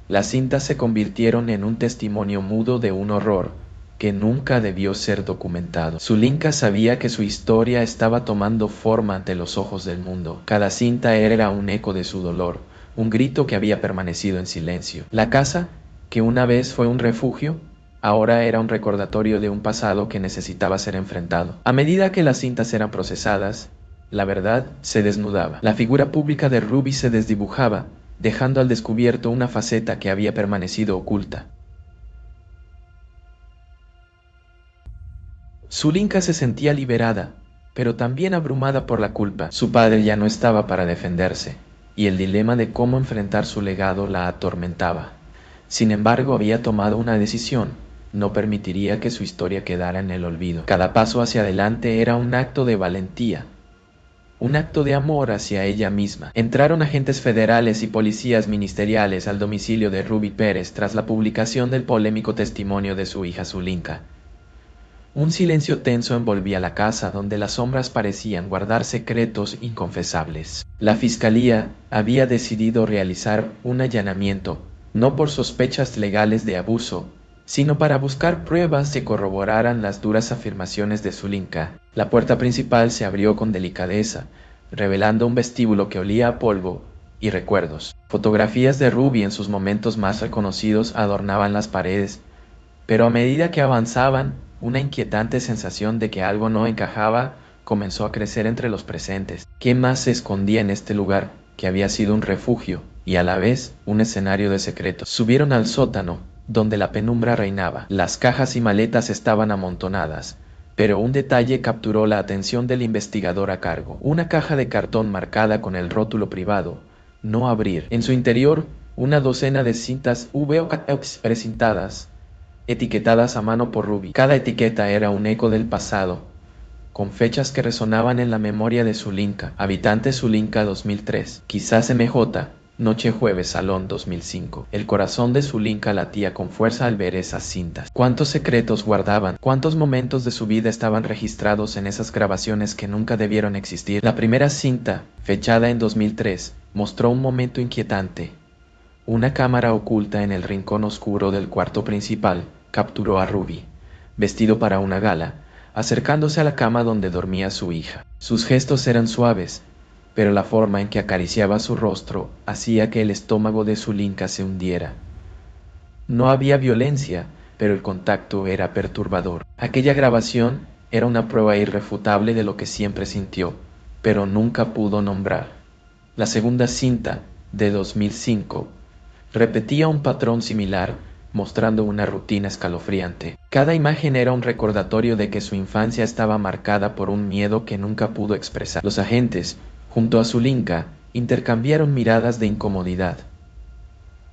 las cintas se convirtieron en un testimonio mudo de un horror que nunca debió ser documentado. Zulinka sabía que su historia estaba tomando forma ante los ojos del mundo. Cada cinta era un eco de su dolor, un grito que había permanecido en silencio. La casa, que una vez fue un refugio, ahora era un recordatorio de un pasado que necesitaba ser enfrentado. A medida que las cintas eran procesadas, la verdad se desnudaba. La figura pública de Ruby se desdibujaba, dejando al descubierto una faceta que había permanecido oculta. Zulinka se sentía liberada, pero también abrumada por la culpa. Su padre ya no estaba para defenderse, y el dilema de cómo enfrentar su legado la atormentaba. Sin embargo, había tomado una decisión: no permitiría que su historia quedara en el olvido. Cada paso hacia adelante era un acto de valentía, un acto de amor hacia ella misma. Entraron agentes federales y policías ministeriales al domicilio de Ruby Pérez tras la publicación del polémico testimonio de su hija Zulinka. Un silencio tenso envolvía la casa, donde las sombras parecían guardar secretos inconfesables. La fiscalía había decidido realizar un allanamiento, no por sospechas legales de abuso, sino para buscar pruebas que corroboraran las duras afirmaciones de Zulinka. La puerta principal se abrió con delicadeza, revelando un vestíbulo que olía a polvo y recuerdos. Fotografías de Ruby en sus momentos más reconocidos adornaban las paredes, pero a medida que avanzaban, una inquietante sensación de que algo no encajaba comenzó a crecer entre los presentes. ¿Qué más se escondía en este lugar, que había sido un refugio y a la vez un escenario de secretos? Subieron al sótano, donde la penumbra reinaba. Las cajas y maletas estaban amontonadas, pero un detalle capturó la atención del investigador a cargo: una caja de cartón marcada con el rótulo privado, no abrir. En su interior, una docena de cintas VHS precintadas, etiquetadas a mano por Ruby. Cada etiqueta era un eco del pasado, con fechas que resonaban en la memoria de Zulinka. Habitante Zulinka 2003, quizás MJ, noche jueves salón 2005. El corazón de Zulinka latía con fuerza al ver esas cintas. ¿Cuántos secretos guardaban? ¿Cuántos momentos de su vida estaban registrados en esas grabaciones que nunca debieron existir? La primera cinta, fechada en 2003, mostró un momento inquietante. Una cámara oculta en el rincón oscuro del cuarto principal capturó a Ruby, vestido para una gala, acercándose a la cama donde dormía su hija. Sus gestos eran suaves, pero la forma en que acariciaba su rostro hacía que el estómago de Zulinka se hundiera. No había violencia, pero el contacto era perturbador. Aquella grabación era una prueba irrefutable de lo que siempre sintió, pero nunca pudo nombrar. La segunda cinta, de 2005, repetía un patrón similar, mostrando una rutina escalofriante. Cada imagen era un recordatorio de que su infancia estaba marcada por un miedo que nunca pudo expresar. Los agentes, junto a Zulinka, intercambiaron miradas de incomodidad.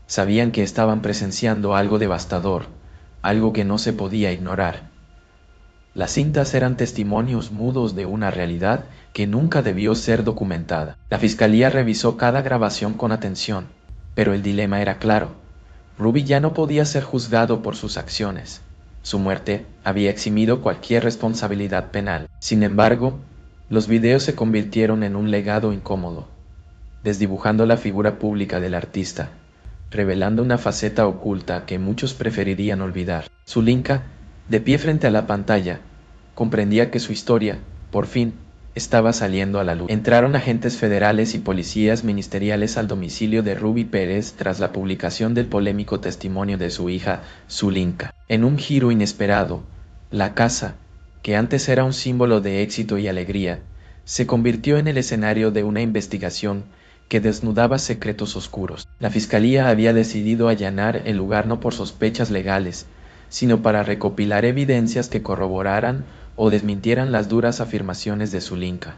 Sabían que estaban presenciando algo devastador, algo que no se podía ignorar. Las cintas eran testimonios mudos de una realidad que nunca debió ser documentada. La fiscalía revisó cada grabación con atención, pero el dilema era claro: Ruby ya no podía ser juzgado por sus acciones. Su muerte había eximido cualquier responsabilidad penal. Sin embargo, los videos se convirtieron en un legado incómodo, desdibujando la figura pública del artista, revelando una faceta oculta que muchos preferirían olvidar. Zulinka, de pie frente a la pantalla, comprendía que su historia, por fin, estaba saliendo a la luz. Entraron agentes federales y policías ministeriales al domicilio de Ruby Pérez tras la publicación del polémico testimonio de su hija Zulinka. En un giro inesperado, la casa, que antes era un símbolo de éxito y alegría, se convirtió en el escenario de una investigación que desnudaba secretos oscuros. La fiscalía había decidido allanar el lugar no por sospechas legales, sino para recopilar evidencias que corroboraran o desmintieran las duras afirmaciones de Zulinka.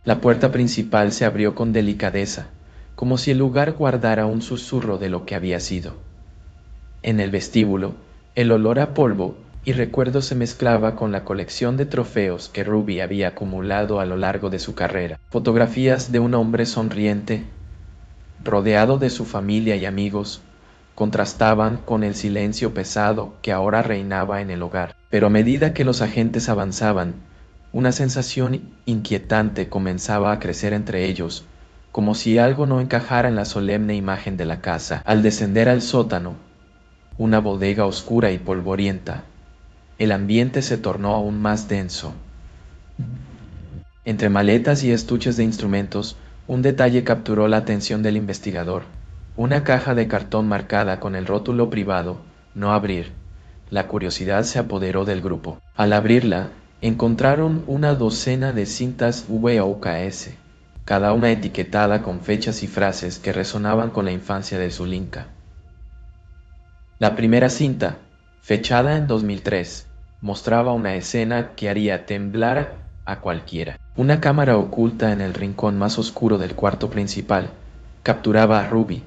La puerta principal se abrió con delicadeza, como si el lugar guardara un susurro de lo que había sido. En el vestíbulo, el olor a polvo y recuerdos se mezclaba con la colección de trofeos que Ruby había acumulado a lo largo de su carrera. Fotografías de un hombre sonriente, rodeado de su familia y amigos, contrastaban con el silencio pesado que ahora reinaba en el hogar. Pero a medida que los agentes avanzaban, una sensación inquietante comenzaba a crecer entre ellos, como si algo no encajara en la solemne imagen de la casa. Al descender al sótano, una bodega oscura y polvorienta, el ambiente se tornó aún más denso. Entre maletas y estuches de instrumentos, un detalle capturó la atención del investigador: una caja de cartón marcada con el rótulo privado, no abrir. La curiosidad se apoderó del grupo. Al abrirla, Encontraron una docena de cintas VHS, cada una etiquetada con fechas y frases que resonaban con la infancia de Zulinka. La primera cinta, fechada en 2003, mostraba una escena que haría temblar a cualquiera. Una cámara oculta en el rincón más oscuro del cuarto principal capturaba a Ruby,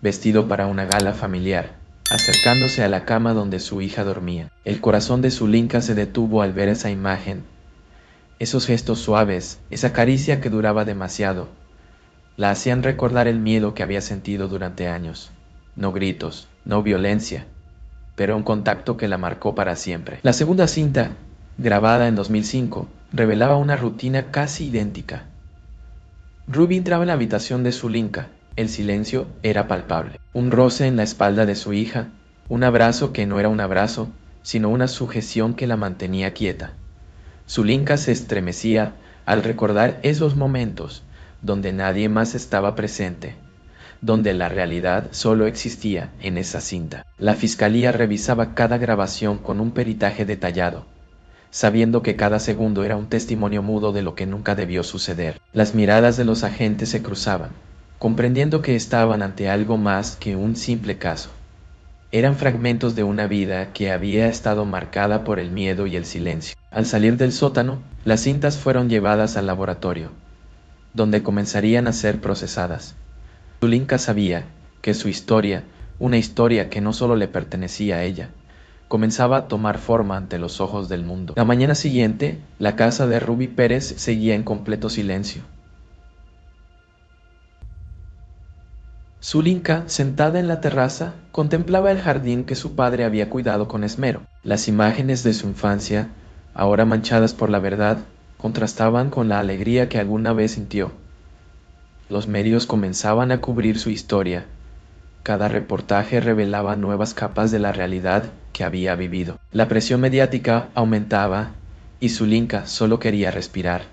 vestido para una gala familiar, acercándose a la cama donde su hija dormía. El corazón de Zulinka se detuvo al ver esa imagen. Esos gestos suaves, esa caricia que duraba demasiado, la hacían recordar el miedo que había sentido durante años. No gritos, no violencia, pero un contacto que la marcó para siempre. La segunda cinta, grabada en 2005, revelaba una rutina casi idéntica. Ruby entraba en la habitación de Zulinka. El silencio era palpable. Un roce en la espalda de su hija, un abrazo que no era un abrazo, sino una sujeción que la mantenía quieta. Zulinka se estremecía al recordar esos momentos donde nadie más estaba presente, donde la realidad solo existía en esa cinta. La fiscalía revisaba cada grabación con un peritaje detallado, sabiendo que cada segundo era un testimonio mudo de lo que nunca debió suceder. Las miradas de los agentes se cruzaban, comprendiendo que estaban ante algo más que un simple caso. Eran fragmentos de una vida que había estado marcada por el miedo y el silencio. Al salir del sótano, las cintas fueron llevadas al laboratorio, donde comenzarían a ser procesadas. Zulinka sabía que su historia, una historia que no solo le pertenecía a ella, comenzaba a tomar forma ante los ojos del mundo. La mañana siguiente, la casa de Ruby Pérez seguía en completo silencio. Zulinka, sentada en la terraza, contemplaba el jardín que su padre había cuidado con esmero. Las imágenes de su infancia, ahora manchadas por la verdad, contrastaban con la alegría que alguna vez sintió. Los medios comenzaban a cubrir su historia. Cada reportaje revelaba nuevas capas de la realidad que había vivido. La presión mediática aumentaba y Zulinka solo quería respirar.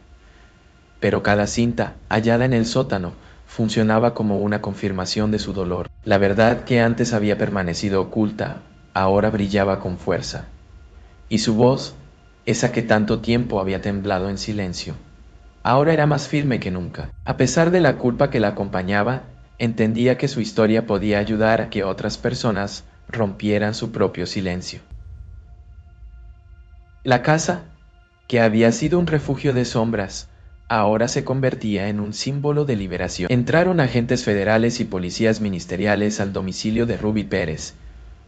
Pero cada cinta, hallada en el sótano, funcionaba como una confirmación de su dolor. La verdad que antes había permanecido oculta, ahora brillaba con fuerza. Y su voz, esa que tanto tiempo había temblado en silencio, ahora era más firme que nunca. A pesar de la culpa que la acompañaba, entendía que su historia podía ayudar a que otras personas rompieran su propio silencio. La casa, que había sido un refugio de sombras, ahora se convertía en un símbolo de liberación. Entraron agentes federales y policías ministeriales al domicilio de Ruby Pérez,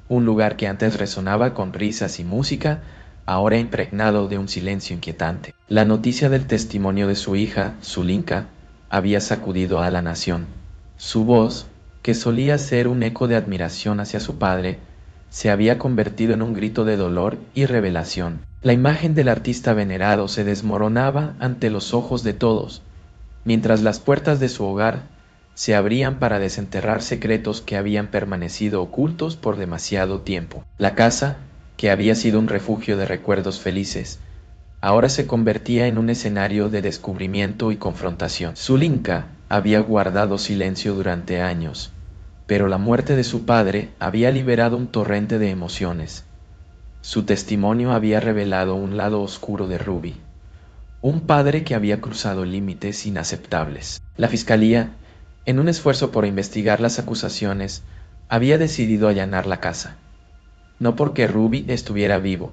un lugar que antes resonaba con risas y música, ahora impregnado de un silencio inquietante. La noticia del testimonio de su hija, Zulinka, había sacudido a la nación. Su voz, que solía ser un eco de admiración hacia su padre, se había convertido en un grito de dolor y revelación. La imagen del artista venerado se desmoronaba ante los ojos de todos, mientras las puertas de su hogar se abrían para desenterrar secretos que habían permanecido ocultos por demasiado tiempo. La casa, que había sido un refugio de recuerdos felices, ahora se convertía en un escenario de descubrimiento y confrontación. Zulinka había guardado silencio durante años, pero la muerte de su padre había liberado un torrente de emociones. Su testimonio había revelado un lado oscuro de Ruby, un padre que había cruzado límites inaceptables. La fiscalía, en un esfuerzo por investigar las acusaciones, había decidido allanar la casa, no porque Ruby estuviera vivo,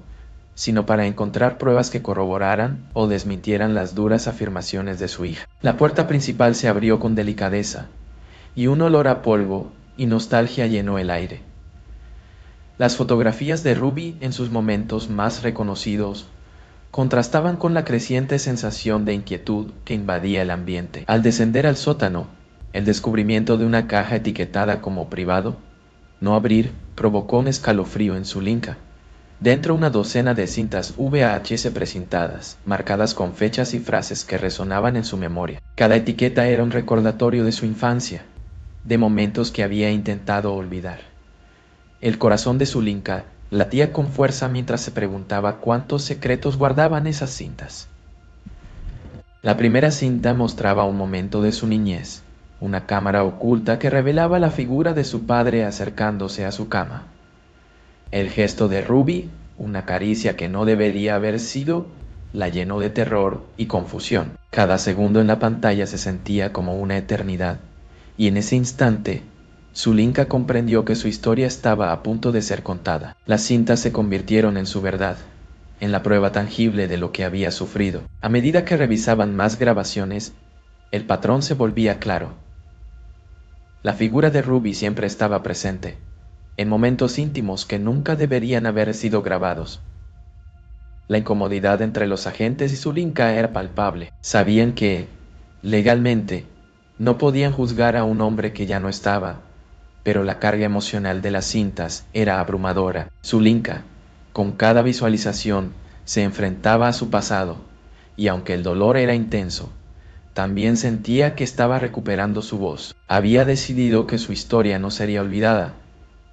sino para encontrar pruebas que corroboraran o desmintieran las duras afirmaciones de su hija. La puerta principal se abrió con delicadeza, y un olor a polvo y nostalgia llenó el aire. Las fotografías de Ruby en sus momentos más reconocidos contrastaban con la creciente sensación de inquietud que invadía el ambiente. Al descender al sótano, el descubrimiento de una caja etiquetada como privado, no abrir, provocó un escalofrío en Zulinka. Dentro una docena de cintas VHS precintadas, marcadas con fechas y frases que resonaban en su memoria. Cada etiqueta era un recordatorio de su infancia, de momentos que había intentado olvidar. El corazón de Zulinka latía con fuerza mientras se preguntaba cuántos secretos guardaban esas cintas. La primera cinta mostraba un momento de su niñez, una cámara oculta que revelaba la figura de su padre acercándose a su cama. El gesto de Ruby, una caricia que no debería haber sido, la llenó de terror y confusión. Cada segundo en la pantalla se sentía como una eternidad, y en ese instante, Zulinka comprendió que su historia estaba a punto de ser contada. Las cintas se convirtieron en su verdad, en la prueba tangible de lo que había sufrido. A medida que revisaban más grabaciones, el patrón se volvía claro. La figura de Ruby siempre estaba presente, en momentos íntimos que nunca deberían haber sido grabados. La incomodidad entre los agentes y Zulinka era palpable. Sabían que, legalmente, no podían juzgar a un hombre que ya no estaba, pero la carga emocional de las cintas era abrumadora. Zulinka, con cada visualización, se enfrentaba a su pasado, y aunque el dolor era intenso, también sentía que estaba recuperando su voz. Había decidido que su historia no sería olvidada,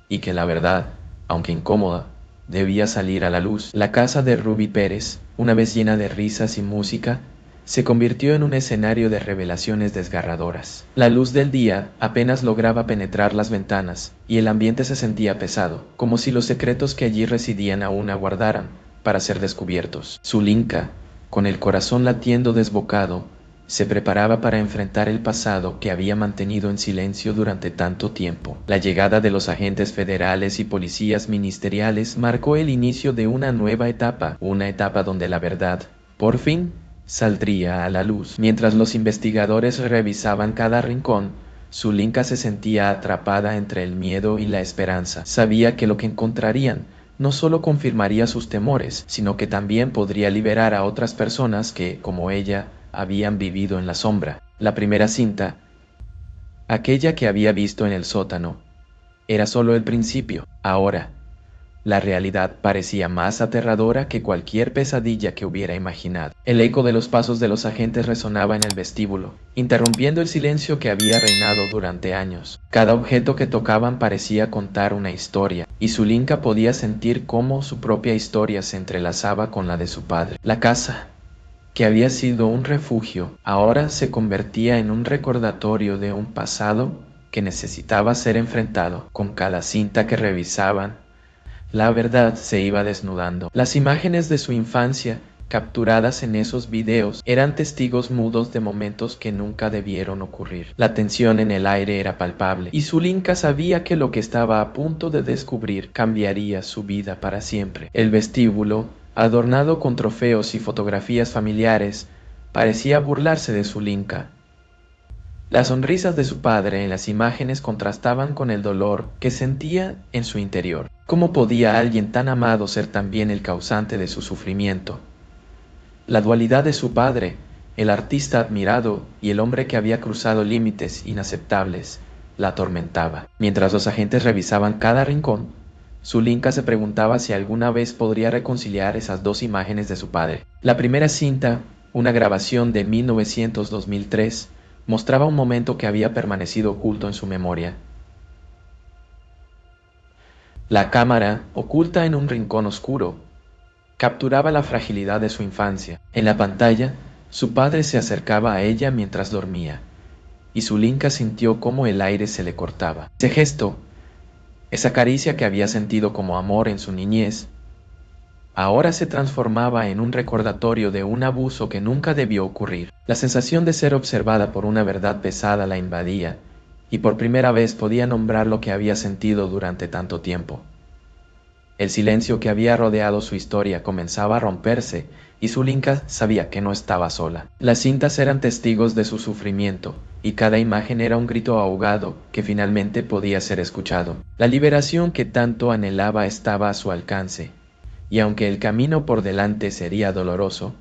y que la verdad, aunque incómoda, debía salir a la luz. La casa de Ruby Pérez, una vez llena de risas y música, se convirtió en un escenario de revelaciones desgarradoras. La luz del día apenas lograba penetrar las ventanas, y el ambiente se sentía pesado, como si los secretos que allí residían aún aguardaran para ser descubiertos. Zulinka, con el corazón latiendo desbocado, se preparaba para enfrentar el pasado que había mantenido en silencio durante tanto tiempo. La llegada de los agentes federales y policías ministeriales marcó el inicio de una nueva etapa, una etapa donde la verdad, por fin, saldría a la luz. Mientras los investigadores revisaban cada rincón, Zulinka se sentía atrapada entre el miedo y la esperanza. Sabía que lo que encontrarían no solo confirmaría sus temores, sino que también podría liberar a otras personas que, como ella, habían vivido en la sombra. La primera cinta, aquella que había visto en el sótano, era solo el principio. Ahora, la realidad parecía más aterradora que cualquier pesadilla que hubiera imaginado. El eco de los pasos de los agentes resonaba en el vestíbulo, interrumpiendo el silencio que había reinado durante años. Cada objeto que tocaban parecía contar una historia, y Zulinka podía sentir cómo su propia historia se entrelazaba con la de su padre. La casa, que había sido un refugio, ahora se convertía en un recordatorio de un pasado que necesitaba ser enfrentado. Con cada cinta que revisaban, la verdad se iba desnudando. Las imágenes de su infancia, capturadas en esos videos, eran testigos mudos de momentos que nunca debieron ocurrir. La tensión en el aire era palpable, y Zulinka sabía que lo que estaba a punto de descubrir cambiaría su vida para siempre. El vestíbulo, adornado con trofeos y fotografías familiares, parecía burlarse de Zulinka. Las sonrisas de su padre en las imágenes contrastaban con el dolor que sentía en su interior. ¿Cómo podía alguien tan amado ser también el causante de su sufrimiento? La dualidad de su padre, el artista admirado y el hombre que había cruzado límites inaceptables, la atormentaba. Mientras los agentes revisaban cada rincón, Zulinka se preguntaba si alguna vez podría reconciliar esas dos imágenes de su padre. La primera cinta, una grabación de 1900-2003, mostraba un momento que había permanecido oculto en su memoria. La cámara, oculta en un rincón oscuro, capturaba la fragilidad de su infancia. En la pantalla, su padre se acercaba a ella mientras dormía, y Zulinka sintió cómo el aire se le cortaba. Ese gesto, esa caricia que había sentido como amor en su niñez, ahora se transformaba en un recordatorio de un abuso que nunca debió ocurrir. La sensación de ser observada por una verdad pesada la invadía, y por primera vez podía nombrar lo que había sentido durante tanto tiempo. El silencio que había rodeado su historia comenzaba a romperse, y Zulinka sabía que no estaba sola. Las cintas eran testigos de su sufrimiento, y cada imagen era un grito ahogado que finalmente podía ser escuchado. La liberación que tanto anhelaba estaba a su alcance, y aunque el camino por delante sería doloroso,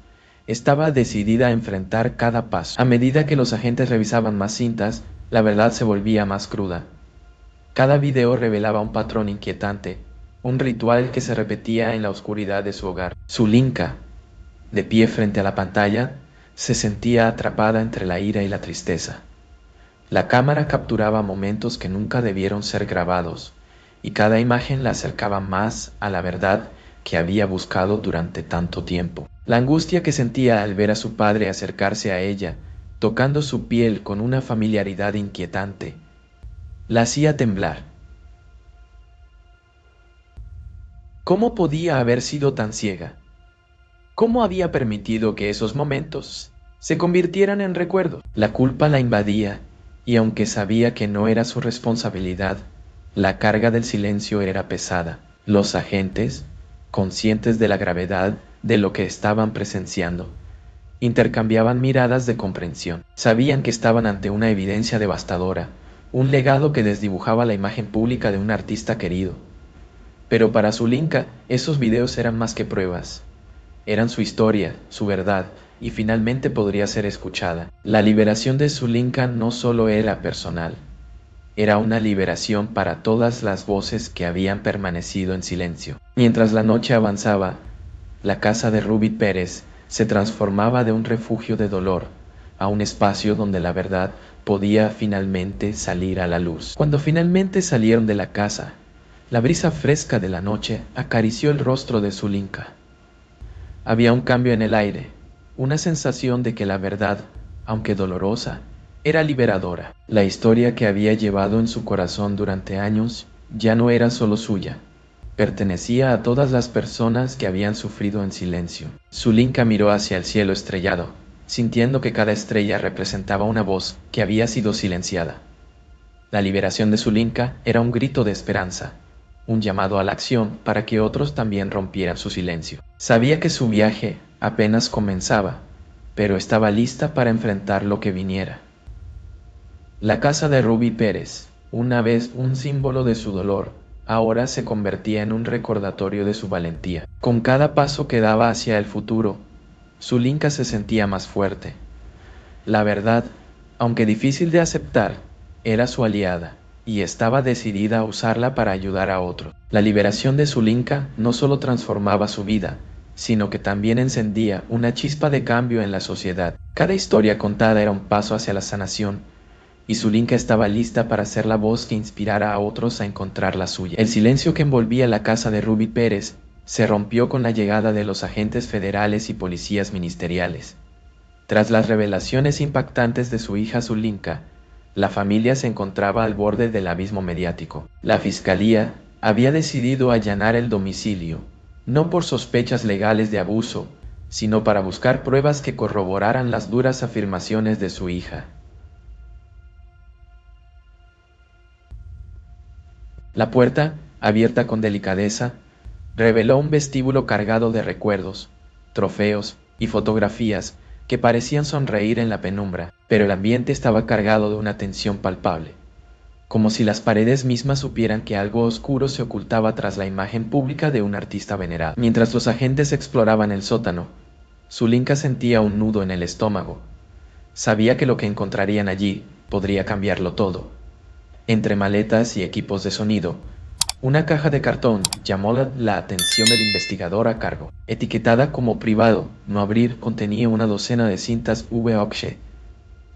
estaba decidida a enfrentar cada paso. A medida que los agentes revisaban más cintas, la verdad se volvía más cruda. Cada video revelaba un patrón inquietante, un ritual que se repetía en la oscuridad de su hogar. Zulinka, de pie frente a la pantalla, se sentía atrapada entre la ira y la tristeza. La cámara capturaba momentos que nunca debieron ser grabados, y cada imagen la acercaba más a la verdad que había buscado durante tanto tiempo. La angustia que sentía al ver a su padre acercarse a ella, tocando su piel con una familiaridad inquietante, la hacía temblar. ¿Cómo podía haber sido tan ciega? ¿Cómo había permitido que esos momentos se convirtieran en recuerdos? La culpa la invadía, y aunque sabía que no era su responsabilidad, la carga del silencio era pesada. Los agentes, conscientes de la gravedad de lo que estaban presenciando, intercambiaban miradas de comprensión. Sabían que estaban ante una evidencia devastadora, un legado que desdibujaba la imagen pública de un artista querido. Pero para Zulinka, esos videos eran más que pruebas. Eran su historia, su verdad, y finalmente podría ser escuchada. La liberación de Zulinka no solo era personal, era una liberación para todas las voces que habían permanecido en silencio. Mientras la noche avanzaba, la casa de Ruby Pérez se transformaba de un refugio de dolor a un espacio donde la verdad podía finalmente salir a la luz. Cuando finalmente salieron de la casa, la brisa fresca de la noche acarició el rostro de Zulinka. Había un cambio en el aire, una sensación de que la verdad, aunque dolorosa, era liberadora. La historia que había llevado en su corazón durante años ya no era solo suya, pertenecía a todas las personas que habían sufrido en silencio. Zulinka miró hacia el cielo estrellado, sintiendo que cada estrella representaba una voz que había sido silenciada. La liberación de Zulinka era un grito de esperanza, un llamado a la acción para que otros también rompieran su silencio. Sabía que su viaje apenas comenzaba, pero estaba lista para enfrentar lo que viniera. La casa de Ruby Pérez, una vez un símbolo de su dolor, ahora se convertía en un recordatorio de su valentía. Con cada paso que daba hacia el futuro, Zulinka se sentía más fuerte. La verdad, aunque difícil de aceptar, era su aliada, y estaba decidida a usarla para ayudar a otros. La liberación de Zulinka no solo transformaba su vida, sino que también encendía una chispa de cambio en la sociedad. Cada historia contada era un paso hacia la sanación, y Zulinka estaba lista para ser la voz que inspirara a otros a encontrar la suya. El silencio que envolvía la casa de Ruby Pérez se rompió con la llegada de los agentes federales y policías ministeriales. Tras las revelaciones impactantes de su hija Zulinka, la familia se encontraba al borde del abismo mediático. La fiscalía había decidido allanar el domicilio, no por sospechas legales de abuso, sino para buscar pruebas que corroboraran las duras afirmaciones de su hija. La puerta, abierta con delicadeza, reveló un vestíbulo cargado de recuerdos, trofeos y fotografías que parecían sonreír en la penumbra, pero el ambiente estaba cargado de una tensión palpable, como si las paredes mismas supieran que algo oscuro se ocultaba tras la imagen pública de un artista venerado. Mientras los agentes exploraban el sótano, Zulinka sentía un nudo en el estómago. Sabía que lo que encontrarían allí podría cambiarlo todo. Entre maletas y equipos de sonido, una caja de cartón llamó la atención del investigador a cargo. Etiquetada como privado, no abrir, contenía una docena de cintas VHS.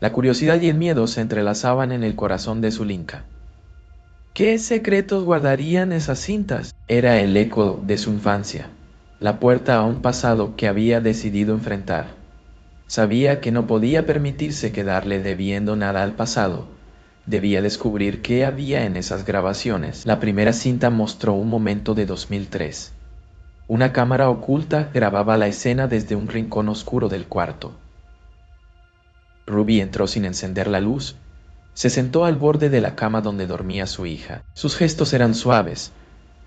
La curiosidad y el miedo se entrelazaban en el corazón de Zulinka. ¿Qué secretos guardarían esas cintas? Era el eco de su infancia, la puerta a un pasado que había decidido enfrentar. Sabía que no podía permitirse quedarle debiendo nada al pasado. Debía descubrir qué había en esas grabaciones. La primera cinta mostró un momento de 2003. Una cámara oculta grababa la escena desde un rincón oscuro del cuarto. Ruby entró sin encender la luz. Se sentó al borde de la cama donde dormía su hija. Sus gestos eran suaves,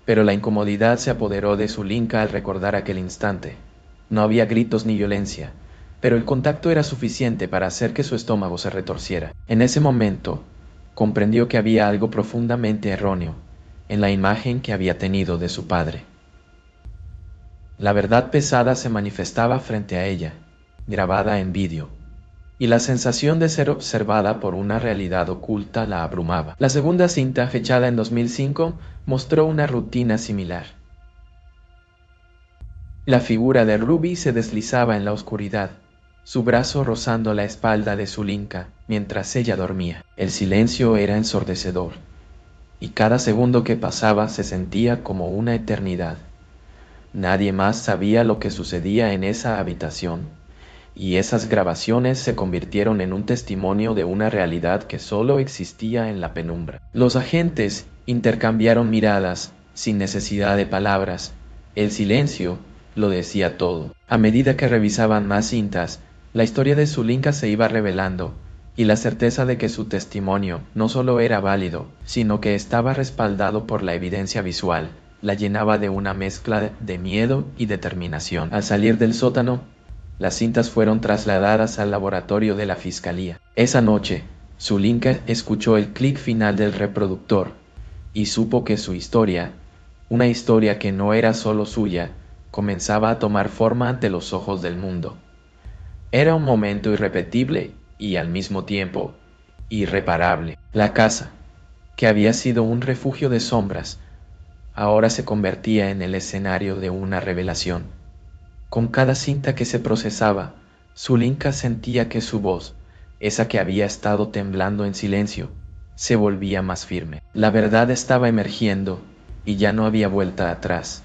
pero la incomodidad se apoderó de Zulinka al recordar aquel instante. No había gritos ni violencia, pero el contacto era suficiente para hacer que su estómago se retorciera. En ese momento, comprendió que había algo profundamente erróneo en la imagen que había tenido de su padre. La verdad pesada se manifestaba frente a ella, grabada en vídeo, y la sensación de ser observada por una realidad oculta la abrumaba. La segunda cinta, fechada en 2005, mostró una rutina similar. La figura de Ruby se deslizaba en la oscuridad, su brazo rozando la espalda de Zulinka mientras ella dormía. El silencio era ensordecedor, y cada segundo que pasaba se sentía como una eternidad. Nadie más sabía lo que sucedía en esa habitación, y esas grabaciones se convirtieron en un testimonio de una realidad que solo existía en la penumbra. Los agentes intercambiaron miradas sin necesidad de palabras. El silencio lo decía todo. A medida que revisaban más cintas, la historia de Zulinka se iba revelando, y la certeza de que su testimonio no solo era válido, sino que estaba respaldado por la evidencia visual, la llenaba de una mezcla de miedo y determinación. Al salir del sótano, las cintas fueron trasladadas al laboratorio de la fiscalía. Esa noche, Zulinka escuchó el clic final del reproductor y supo que su historia, una historia que no era solo suya, comenzaba a tomar forma ante los ojos del mundo. Era un momento irrepetible y al mismo tiempo irreparable. La casa, que había sido un refugio de sombras, ahora se convertía en el escenario de una revelación. Con cada cinta que se procesaba, Zulinka sentía que su voz, esa que había estado temblando en silencio, se volvía más firme. La verdad estaba emergiendo y ya no había vuelta atrás.